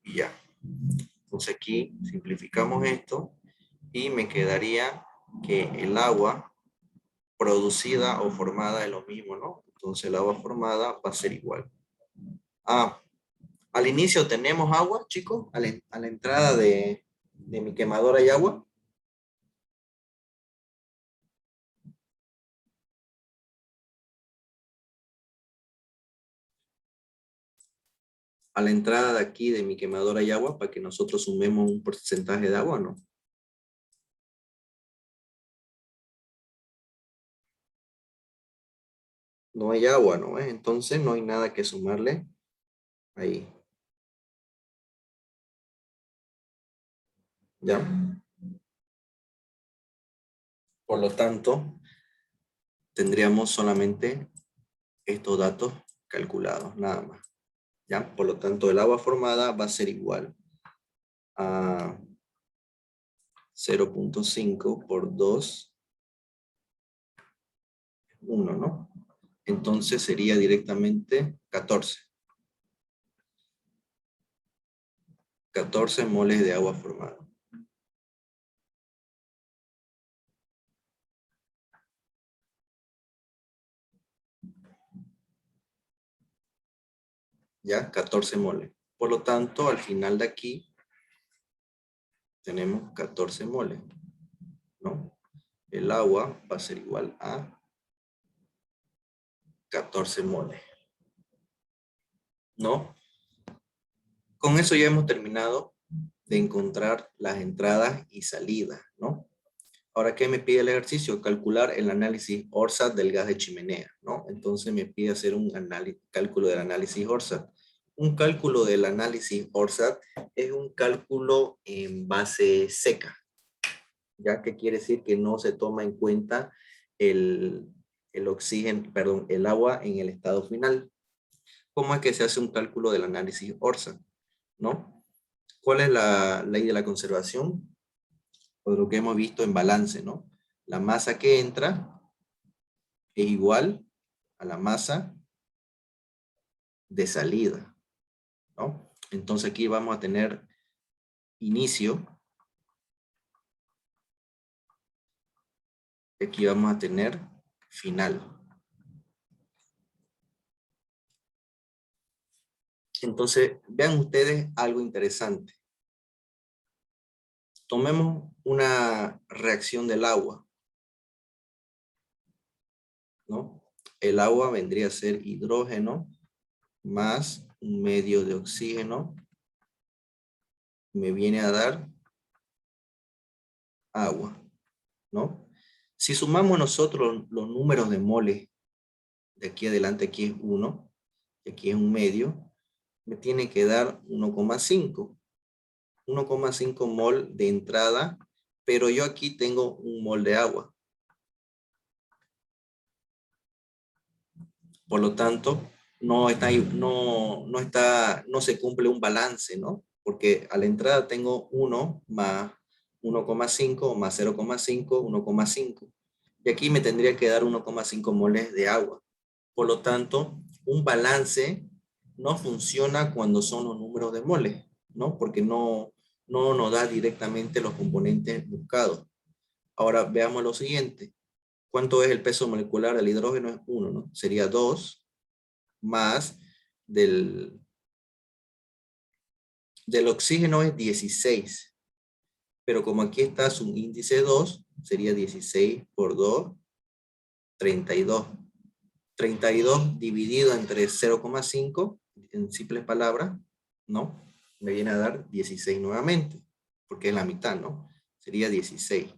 ya. Entonces aquí simplificamos esto y me quedaría que el agua producida o formada es lo mismo, ¿no? Entonces el agua formada va a ser igual. Al inicio tenemos agua, chicos, a la entrada de mi quemadora hay agua. A la entrada de aquí de mi quemadora hay agua para que nosotros sumemos un porcentaje de agua, ¿no? No hay agua, ¿no? Entonces no hay nada que sumarle ahí. ¿Ya? Por lo tanto, tendríamos solamente estos datos calculados, nada más. ¿Ya? Por lo tanto, el agua formada va a ser igual a 0.5 por 2, 1, ¿no? Entonces sería directamente 14. 14 moles de agua formada. ¿Ya? 14 moles. Por lo tanto, al final de aquí, tenemos 14 moles, ¿no? El agua va a ser igual a 14 moles, ¿no? Con eso ya hemos terminado de encontrar las entradas y salidas, ¿no? Ahora, ¿qué me pide el ejercicio? Calcular el análisis ORSAT del gas de chimenea, ¿no? Entonces me pide hacer un cálculo del análisis ORSAT. Un cálculo del análisis ORSAT es un cálculo en base seca, ya que quiere decir que no se toma en cuenta el oxígeno, perdón, el agua en el estado final. ¿Cómo es que se hace un cálculo del análisis ORSAT? ¿No? ¿Cuál es la ley de la conservación? O lo que hemos visto en balance, ¿no? La masa que entra es igual a la masa de salida, ¿no? Entonces aquí vamos a tener inicio. Aquí vamos a tener final. Entonces, vean ustedes algo interesante. Tomemos una reacción del agua, ¿no? El agua vendría a ser hidrógeno más un medio de oxígeno. Me viene a dar agua, ¿no? Si sumamos nosotros los números de moles, de aquí adelante, aquí es 1, y aquí es un medio, me tiene que dar 1,5. 1,5 mol de entrada, pero yo aquí tengo un mol de agua. Por lo tanto, no se cumple un balance, ¿no? Porque a la entrada tengo 1 más 1,5 más 0,5, 1,5. Y aquí me tendría que dar 1,5 moles de agua. Por lo tanto, un balance no funciona cuando son los números de moles, ¿no? Porque no nos da directamente los componentes buscados. Ahora veamos lo siguiente. ¿Cuánto es el peso molecular del hidrógeno? Es 1, ¿no? Sería 2 más del oxígeno es 16. Pero como aquí está su índice 2, sería 16 por 2, 32. 32 dividido entre 0,5, en simples palabras, ¿no? Me viene a dar 16 nuevamente, porque es la mitad, ¿no? Sería 16.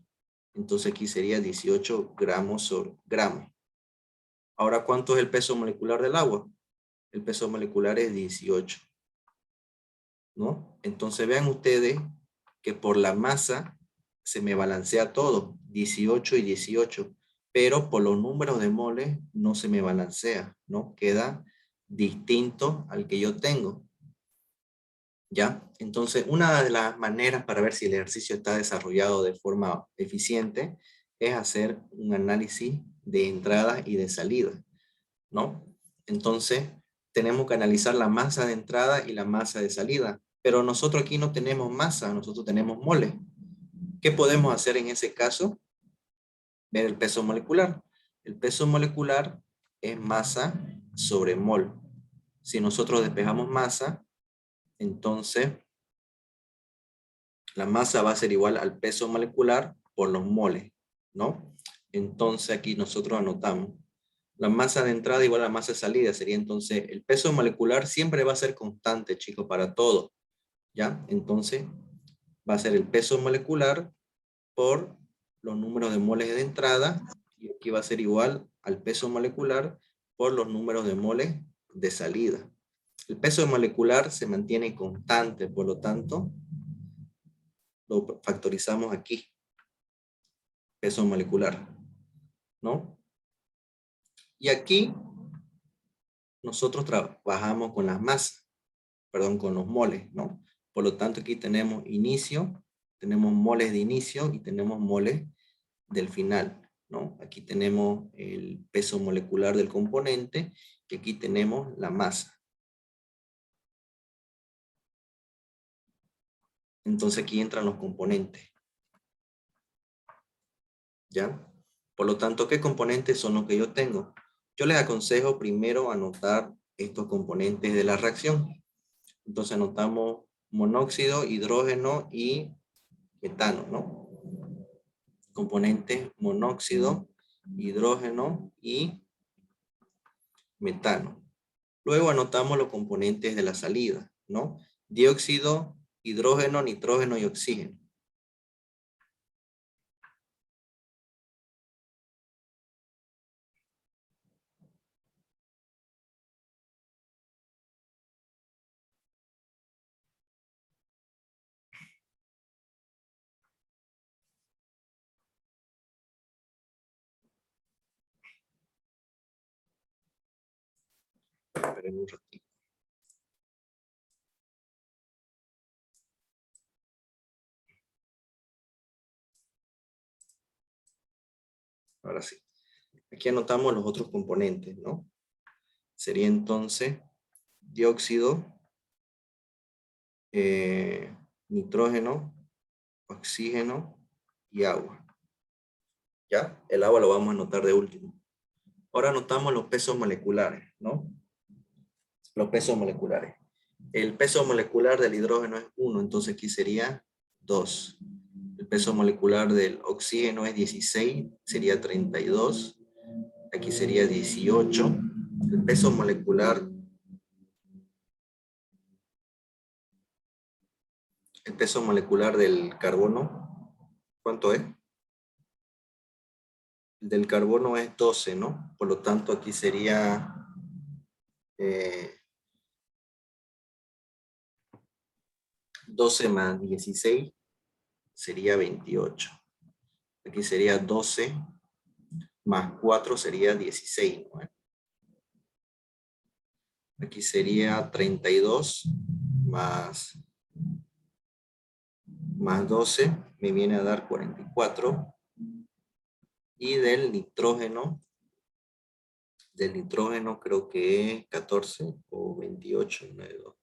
Entonces aquí sería 18 gramos sobre gramos. Ahora, ¿cuánto es el peso molecular del agua? El peso molecular es 18, ¿no? Entonces vean ustedes que por la masa se me balancea todo, 18 y 18, pero por los números de moles no se me balancea, ¿no? Queda distinto al que yo tengo. ¿Ya? Entonces, una de las maneras para ver si el ejercicio está desarrollado de forma eficiente es hacer un análisis de entrada y de salida, ¿no? Entonces, tenemos que analizar la masa de entrada y la masa de salida, pero nosotros aquí no tenemos masa, nosotros tenemos moles. ¿Qué podemos hacer en ese caso? Ver el peso molecular. El peso molecular es masa sobre mol. Si nosotros despejamos masa, entonces la masa va a ser igual al peso molecular por los moles, ¿no? Entonces aquí nosotros anotamos. La masa de entrada igual a la masa de salida. Sería entonces, el peso molecular siempre va a ser constante, chicos, para todo. ¿Ya? Entonces, va a ser el peso molecular por los números de moles de entrada. Y aquí va a ser igual al peso molecular por los números de moles de salida. El peso molecular se mantiene constante, por lo tanto, lo factorizamos aquí. Peso molecular, ¿no? Y aquí nosotros trabajamos con las masas, perdón, con los moles, ¿no? Por lo tanto, aquí tenemos inicio, tenemos moles de inicio y tenemos moles del final, ¿no? Aquí tenemos el peso molecular del componente y aquí tenemos la masa. Entonces aquí entran los componentes. ¿Ya? Por lo tanto, ¿qué componentes son los que yo tengo? Yo les aconsejo primero anotar estos componentes de la reacción. Entonces anotamos monóxido, hidrógeno y metano, ¿no? Componentes monóxido, hidrógeno y metano. Luego anotamos los componentes de la salida, ¿no? Dióxido, hidrógeno, nitrógeno y oxígeno. Esperen un ratito. Ahora sí. Aquí anotamos los otros componentes, ¿no? Sería entonces dióxido, nitrógeno, oxígeno y agua. ¿Ya? El agua lo vamos a anotar de último. Ahora anotamos los pesos moleculares, ¿no? Los pesos moleculares. El peso molecular del hidrógeno es 1, entonces aquí sería 2. El peso molecular del oxígeno es 16, sería 32. Aquí sería 18. El peso molecular del carbono, ¿cuánto es? El del carbono es 12, ¿no? Por lo tanto, aquí sería 12 más 16 sería 28. Aquí sería 12 más 4 sería 16, ¿no? Aquí sería 32 más 12 me viene a dar 44. Y del nitrógeno creo que es 14 o 28, una de dos.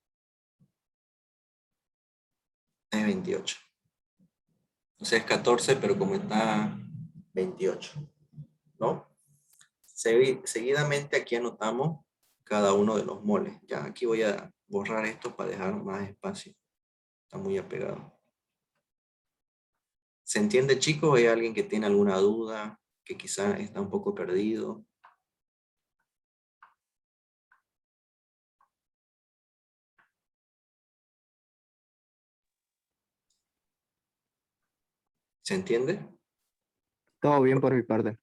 Es 28. O sea, es 14, pero como está 28, ¿no? Seguidamente aquí anotamos cada uno de los moles. Ya, aquí voy a borrar esto para dejar más espacio. Está muy apegado. ¿Se entiende, chicos? ¿Hay alguien que tiene alguna duda? Que quizá está un poco perdido. ¿Se entiende? Todo bien por mi parte.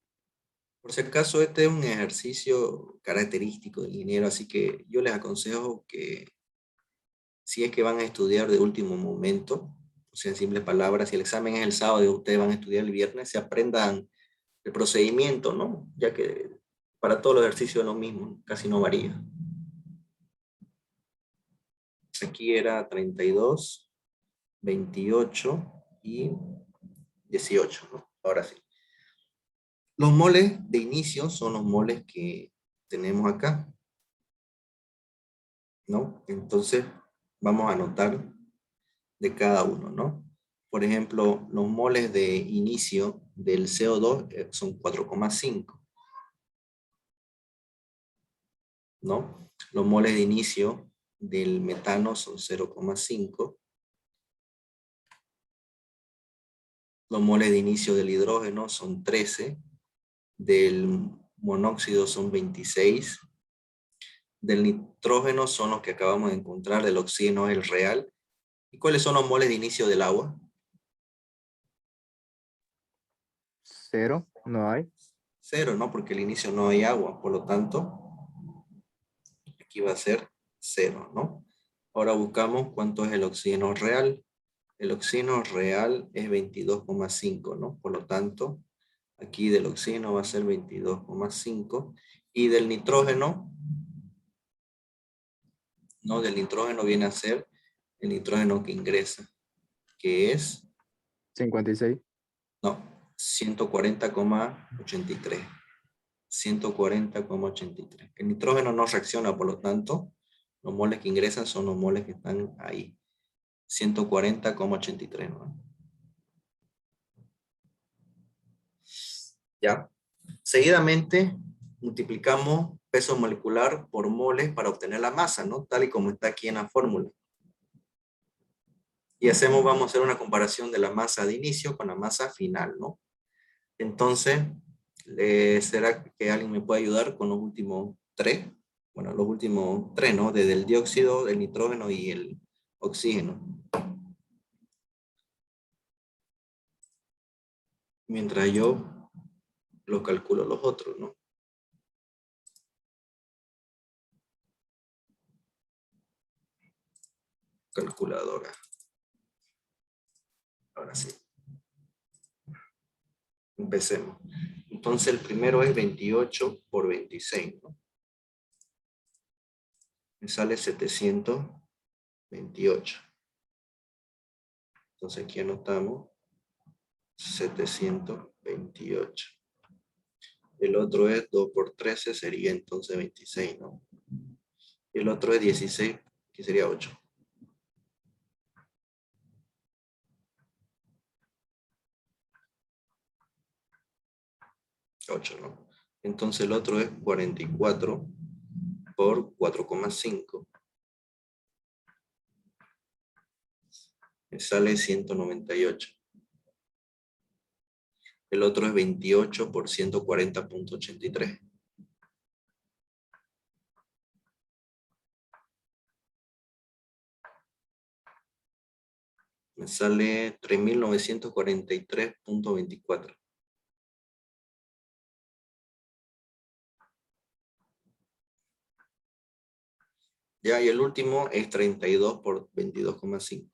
Por si acaso, este es un ejercicio característico del ingeniero, así que yo les aconsejo que si es que van a estudiar de último momento, o sea, en simples palabras, si el examen es el sábado y ustedes van a estudiar el viernes, se aprendan el procedimiento, ¿no? Ya que para todos los ejercicios es lo mismo, casi no varía. Aquí era 32, 28 y 18, ¿no? Ahora sí. Los moles de inicio son los moles que tenemos acá, ¿no? Entonces, vamos a anotar de cada uno, ¿no? Por ejemplo, los moles de inicio del CO2 son 4,5, ¿no? Los moles de inicio del metano son 0,5. Los moles de inicio del hidrógeno son 13. Del monóxido son 26. Del nitrógeno son los que acabamos de encontrar, del oxígeno es el real. ¿Y cuáles son los moles de inicio del agua? 0, no hay. 0, ¿no? Porque al inicio no hay agua, por lo tanto, aquí va a ser 0, ¿no? Ahora buscamos cuánto es el oxígeno real. El oxígeno real es 22,5, ¿no? Por lo tanto, aquí del oxígeno va a ser 22,5. Y del nitrógeno, ¿no? Del nitrógeno viene a ser el nitrógeno que ingresa, que es, 56. no, 140,83. 140,83. El nitrógeno no reacciona, por lo tanto, los moles que ingresan son los moles que están ahí. 140,83, ¿no? ¿Ya? Seguidamente, multiplicamos peso molecular por moles para obtener la masa, ¿no? Tal y como está aquí en la fórmula. Y vamos a hacer una comparación de la masa de inicio con la masa final, ¿no? Entonces, ¿será que alguien me puede ayudar con los últimos 3? Bueno, los últimos 3, ¿no? Desde el dióxido, el nitrógeno y el oxígeno. Mientras yo lo calculo los otros, ¿no? Calculadora. Ahora sí. Empecemos. Entonces el primero es 28 por 26, ¿no? Me sale 728. Entonces aquí anotamos 728. El otro es 2 por 13, sería entonces 26, ¿no? El otro es 16, que sería 8. 8, ¿no? Entonces el otro es 44 por 4,5. Me sale 198. El otro es 28 por 140,83. Me sale 3.943,24. Ya, y el último es 32 por 22,5.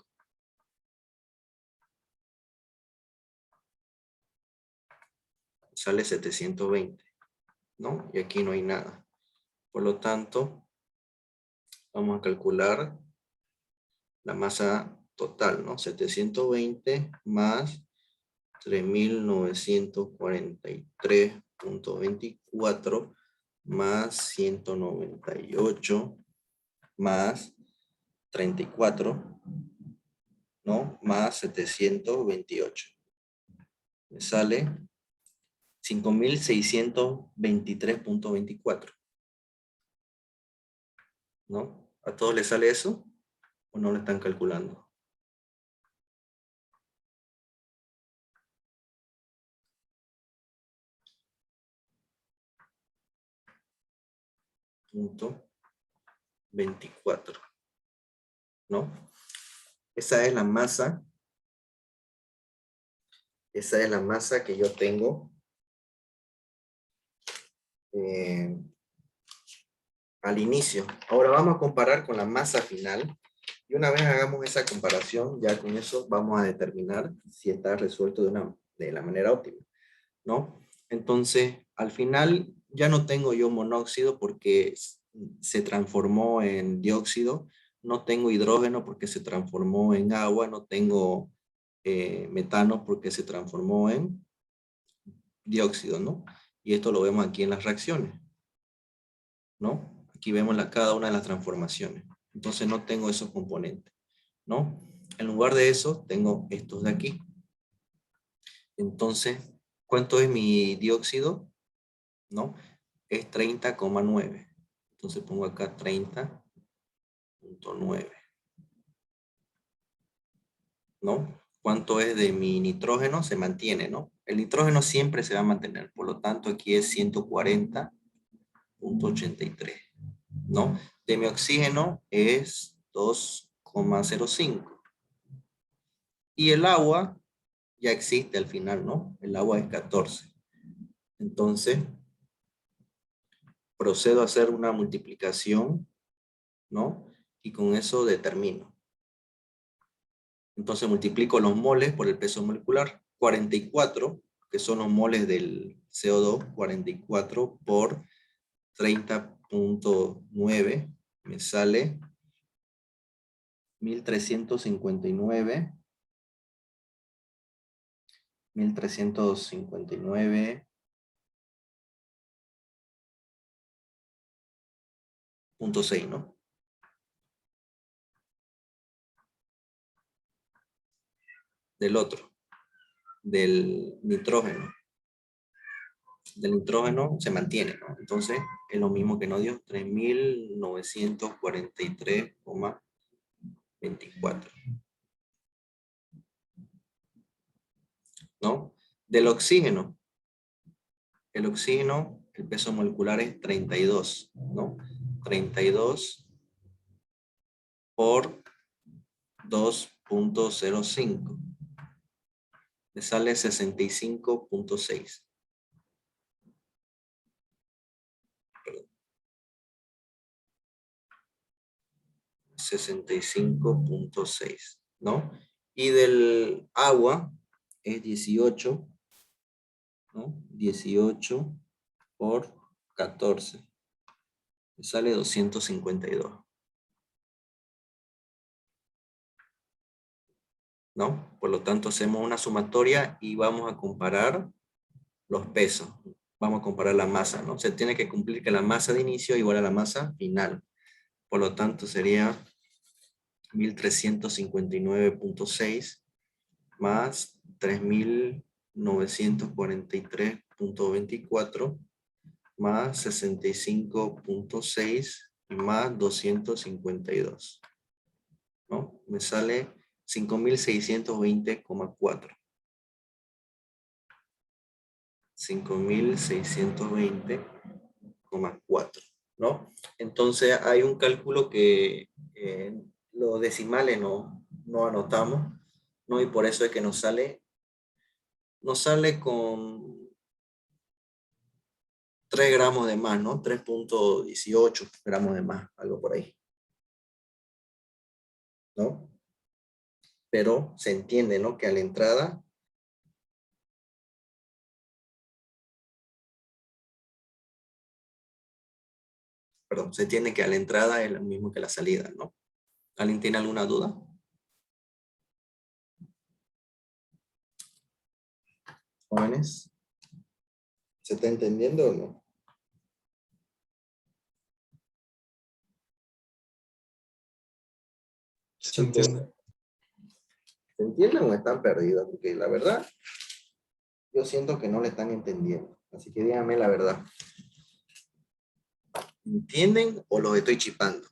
Sale 720, ¿no? Y aquí no hay nada. Por lo tanto, vamos a calcular la masa total, ¿no? 720 más 3.943,24 más 198 más 34, ¿no? Más 728. Me sale 5.623,24. ¿No? ¿A todos les sale eso? ¿O no lo están calculando? Punto 24. ¿No? Esa es la masa. Esa es la masa que yo tengo al inicio. Ahora vamos a comparar con la masa final. Y una vez hagamos esa comparación, ya con eso vamos a determinar si está resuelto de la manera óptima, ¿no? Entonces, al final ya no tengo yo monóxido porque se transformó en dióxido, no tengo hidrógeno porque se transformó en agua, no tengo metano porque se transformó en dióxido, ¿no? Y esto lo vemos aquí en las reacciones, ¿no? Aquí vemos cada una de las transformaciones. Entonces no tengo esos componentes, ¿no? En lugar de eso, tengo estos de aquí. Entonces, ¿cuánto es mi dióxido? ¿No? Es 30,9. Entonces pongo acá 30,9. ¿No? ¿Cuánto es de mi nitrógeno? Se mantiene, ¿no? El nitrógeno siempre se va a mantener, por lo tanto aquí es 140,83, ¿no? De mi oxígeno es 2,05. Y el agua ya existe al final, ¿no? El agua es 14. Entonces, procedo a hacer una multiplicación, ¿no? Y con eso determino. Entonces multiplico los moles por el peso molecular. 44, que son los moles del CO2, 44 por 30,9, me sale 1359. 1359,6, ¿no? Del otro, del nitrógeno. Del nitrógeno se mantiene, ¿no? Entonces es lo mismo que nos dio, 3943,24, ¿no? Del oxígeno, el oxígeno, el peso molecular es 32, ¿no? 32 por 2,05. Me sale 65,6. 65,6, ¿no? Y del agua es 18, ¿no? 18 por 14. Me sale 252. ¿No? Por lo tanto, hacemos una sumatoria y vamos a comparar los pesos. Vamos a comparar la masa, ¿no? Se tiene que cumplir que la masa de inicio es igual a la masa final. Por lo tanto, sería 1359,6 más 3943,24 más 65,6 más 252. ¿No? Me sale 5620,4. 5620,4, ¿no? Entonces hay un cálculo que los decimales no anotamos, ¿no? Y por eso es que nos sale con 3 gramos de más, ¿no? 3,18 gramos de más, algo por ahí, ¿no? Pero se entiende, ¿no? Que a la entrada se entiende que a la entrada es lo mismo que la salida, ¿no? ¿Alguien tiene alguna duda? Jóvenes, ¿se está entendiendo o no? Se entiende. ¿Se entienden o están perdidos? Porque la verdad, yo siento que no le están entendiendo. Así que díganme la verdad. ¿Entienden o los estoy chipando?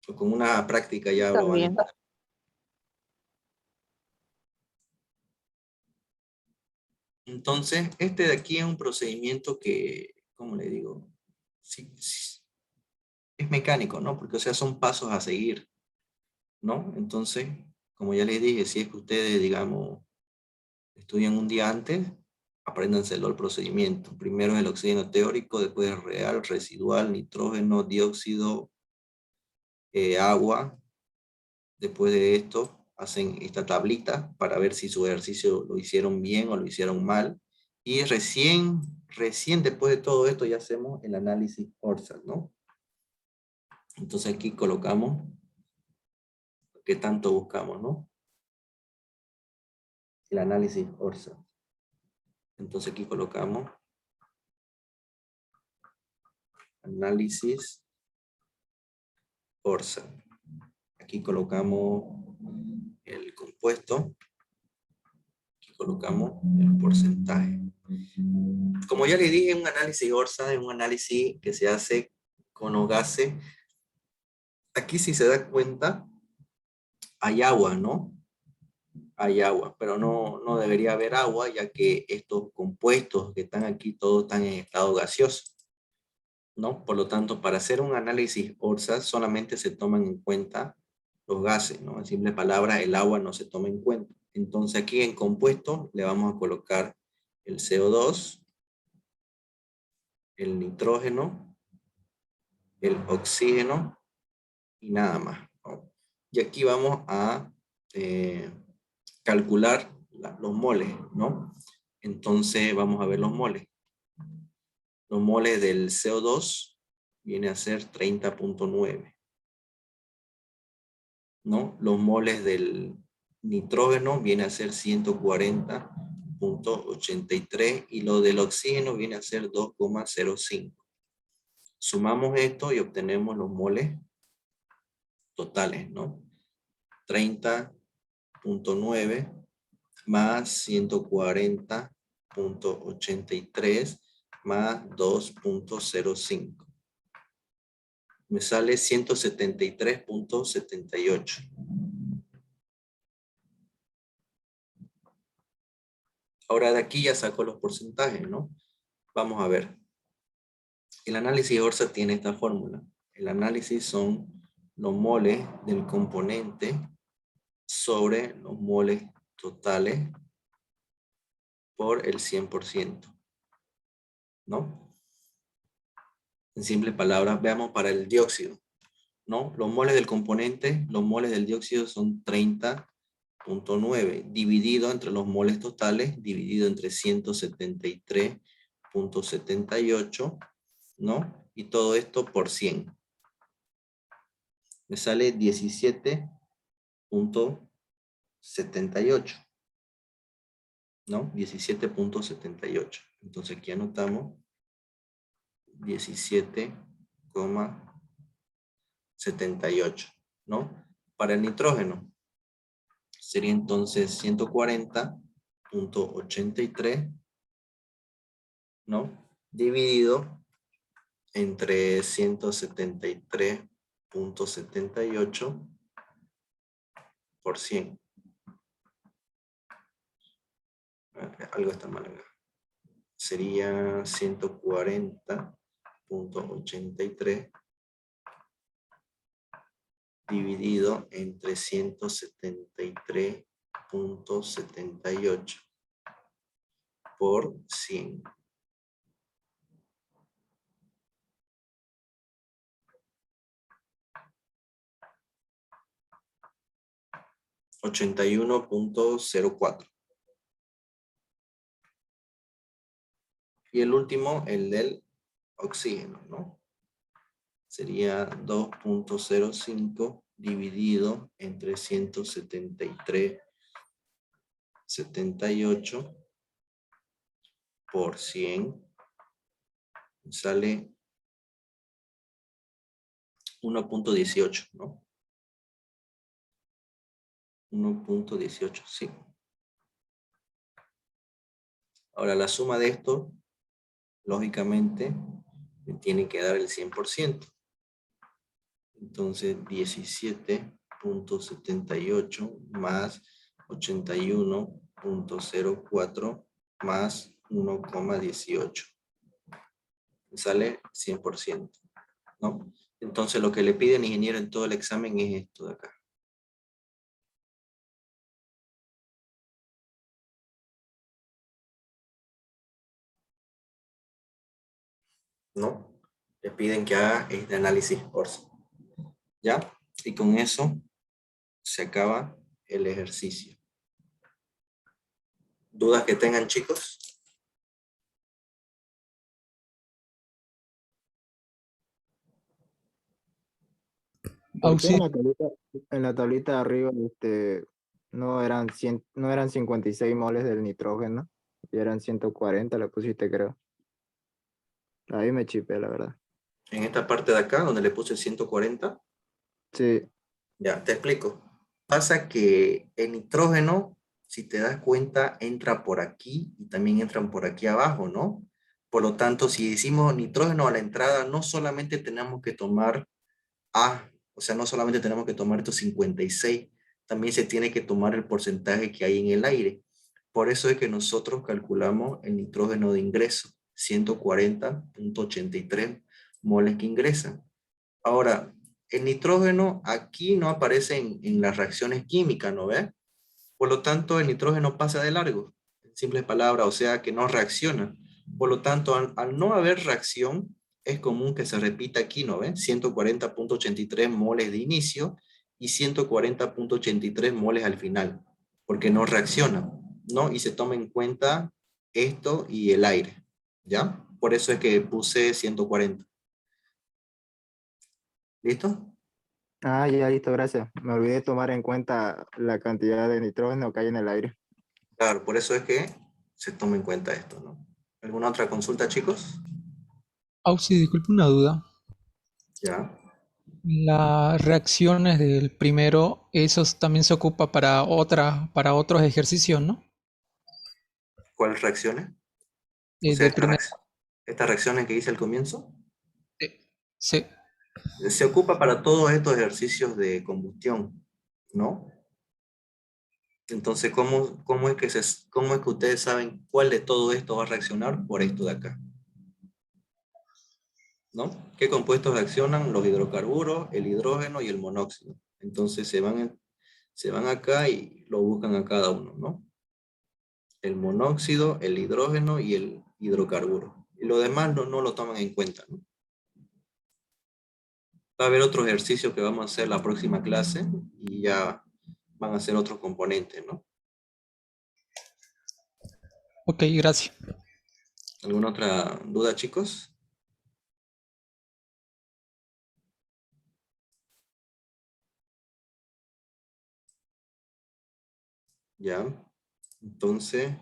O con una práctica ya lo van a entender. Entonces, este de aquí es un procedimiento que, ¿cómo le digo? Sí, es mecánico, ¿no? Porque, o sea, son pasos a seguir, ¿no? Entonces, como ya les dije, si es que ustedes, digamos, estudian un día antes, apréndanselo el procedimiento. Primero es el oxígeno teórico, después el real, residual, nitrógeno, dióxido, agua. Después de esto, hacen esta tablita para ver si su ejercicio lo hicieron bien o lo hicieron mal. Y recién después de todo esto ya hacemos el análisis ORSAT, ¿no? Entonces aquí colocamos qué tanto buscamos, ¿no? El análisis ORSA. Entonces aquí colocamos análisis ORSA. Aquí colocamos el compuesto. Aquí colocamos el porcentaje. Como ya le dije, un análisis ORSA es un análisis que se hace con los gases. Aquí si se da cuenta, hay agua, ¿no? Hay agua, pero no debería haber agua, ya que estos compuestos que están aquí, todos están en estado gaseoso, ¿no? Por lo tanto, para hacer un análisis ORSA, solamente se toman en cuenta los gases, ¿no? En simples palabras, el agua no se toma en cuenta. Entonces aquí en compuesto le vamos a colocar el CO2, el nitrógeno, el oxígeno y nada más, ¿no? Y aquí vamos a calcular los moles, ¿no? Entonces vamos a ver los moles. Los moles del CO2 viene a ser 30.9, ¿no? Los moles del nitrógeno viene a ser 140.83 y lo del oxígeno viene a ser 2,05. Sumamos esto y obtenemos los moles totales, ¿no? 30.9 más 140.83 más 2.05. Me sale 173.78. Ahora de aquí ya saco los porcentajes, ¿no? Vamos a ver. El análisis ORSA tiene esta fórmula. El análisis son los moles del componente sobre los moles totales por el 100%, ¿no? En simples palabras, veamos para el dióxido, ¿no? Los moles del componente, los moles del dióxido son 30.9, dividido entre los moles totales, dividido entre 173.78, ¿no? Y todo esto por 100. Me sale 17.78, ¿no? 17.78. Entonces aquí anotamos 17,78, ¿no? Para el nitrógeno sería entonces 140.83, ¿no? Dividido entre 173.78 por 100. Algo está mal acá. Sería 140.83 dividido entre 173.78 por 100. $81.04. Y el último, el del oxígeno, ¿no? Sería 2.05 dividido entre 173.78 por 100. Sale 1.18, ¿no? 1.18, sí. Ahora la suma de esto, lógicamente, me tiene que dar el 100%. Entonces 17.78 más 81.04 más 1,18. Sale 100%, ¿no? Entonces lo que le pide el ingeniero en todo el examen es esto de acá. ¿No? Le piden que haga este análisis ORSA. ¿Ya? Y con eso se acaba el ejercicio. ¿Dudas que tengan, chicos? ¿Por qué Auxi- en la tablita de arriba no eran 100, no eran 56 moles del nitrógeno? Y eran 140, le pusiste, creo. Ahí me chipé, la verdad. En esta parte de acá, donde le puse 140, Sí. ya, te explico. Pasa que el nitrógeno, si te das cuenta, entra por aquí y también entran por aquí abajo, ¿no? Por lo tanto, si decimos nitrógeno a la entrada, no solamente tenemos que tomar A, o sea, no solamente tenemos que tomar estos 56, también se tiene que tomar el porcentaje que hay en el aire. Por eso es que nosotros calculamos el nitrógeno de ingreso, 140,83 moles que ingresan. Ahora, el nitrógeno aquí no aparece en las reacciones químicas, ¿no ves? Por lo tanto, el nitrógeno pasa de largo, en simples palabras, o sea que no reacciona. Por lo tanto, al no haber reacción, es común que se repita aquí, ¿no ves? 140,83 moles de inicio y 140,83 moles al final, porque no reacciona, ¿no? Y se toma en cuenta esto y el aire, ¿ya? Por eso es que puse 140. ¿Listo? Ah, ya, listo, gracias. Me olvidé tomar en cuenta la cantidad de nitrógeno que hay en el aire. Claro, por eso es que se toma en cuenta esto, ¿no? ¿Alguna otra consulta, chicos? disculpe una duda. Ya. Las reacciones del primero, esos también se ocupa para otros ejercicios, ¿no? ¿Cuáles reacciones? O sea, Del primero. estas reacciones que hice al comienzo, Sí. se ocupa para todos estos ejercicios de combustión, ¿no? Entonces, ¿cómo es que ustedes saben cuál de todo esto va a reaccionar por esto de acá? ¿No? ¿Qué compuestos reaccionan? Los hidrocarburos, el hidrógeno y el monóxido. Entonces, se van acá y lo buscan a cada uno, ¿no? El monóxido, el hidrógeno y el hidrocarburo. Y lo demás no lo toman en cuenta, ¿no? Va a haber otro ejercicio que vamos a hacer la próxima clase y ya van a ser otros componentes, ¿no? Ok, gracias. ¿Alguna otra duda, chicos? Ya. Entonces,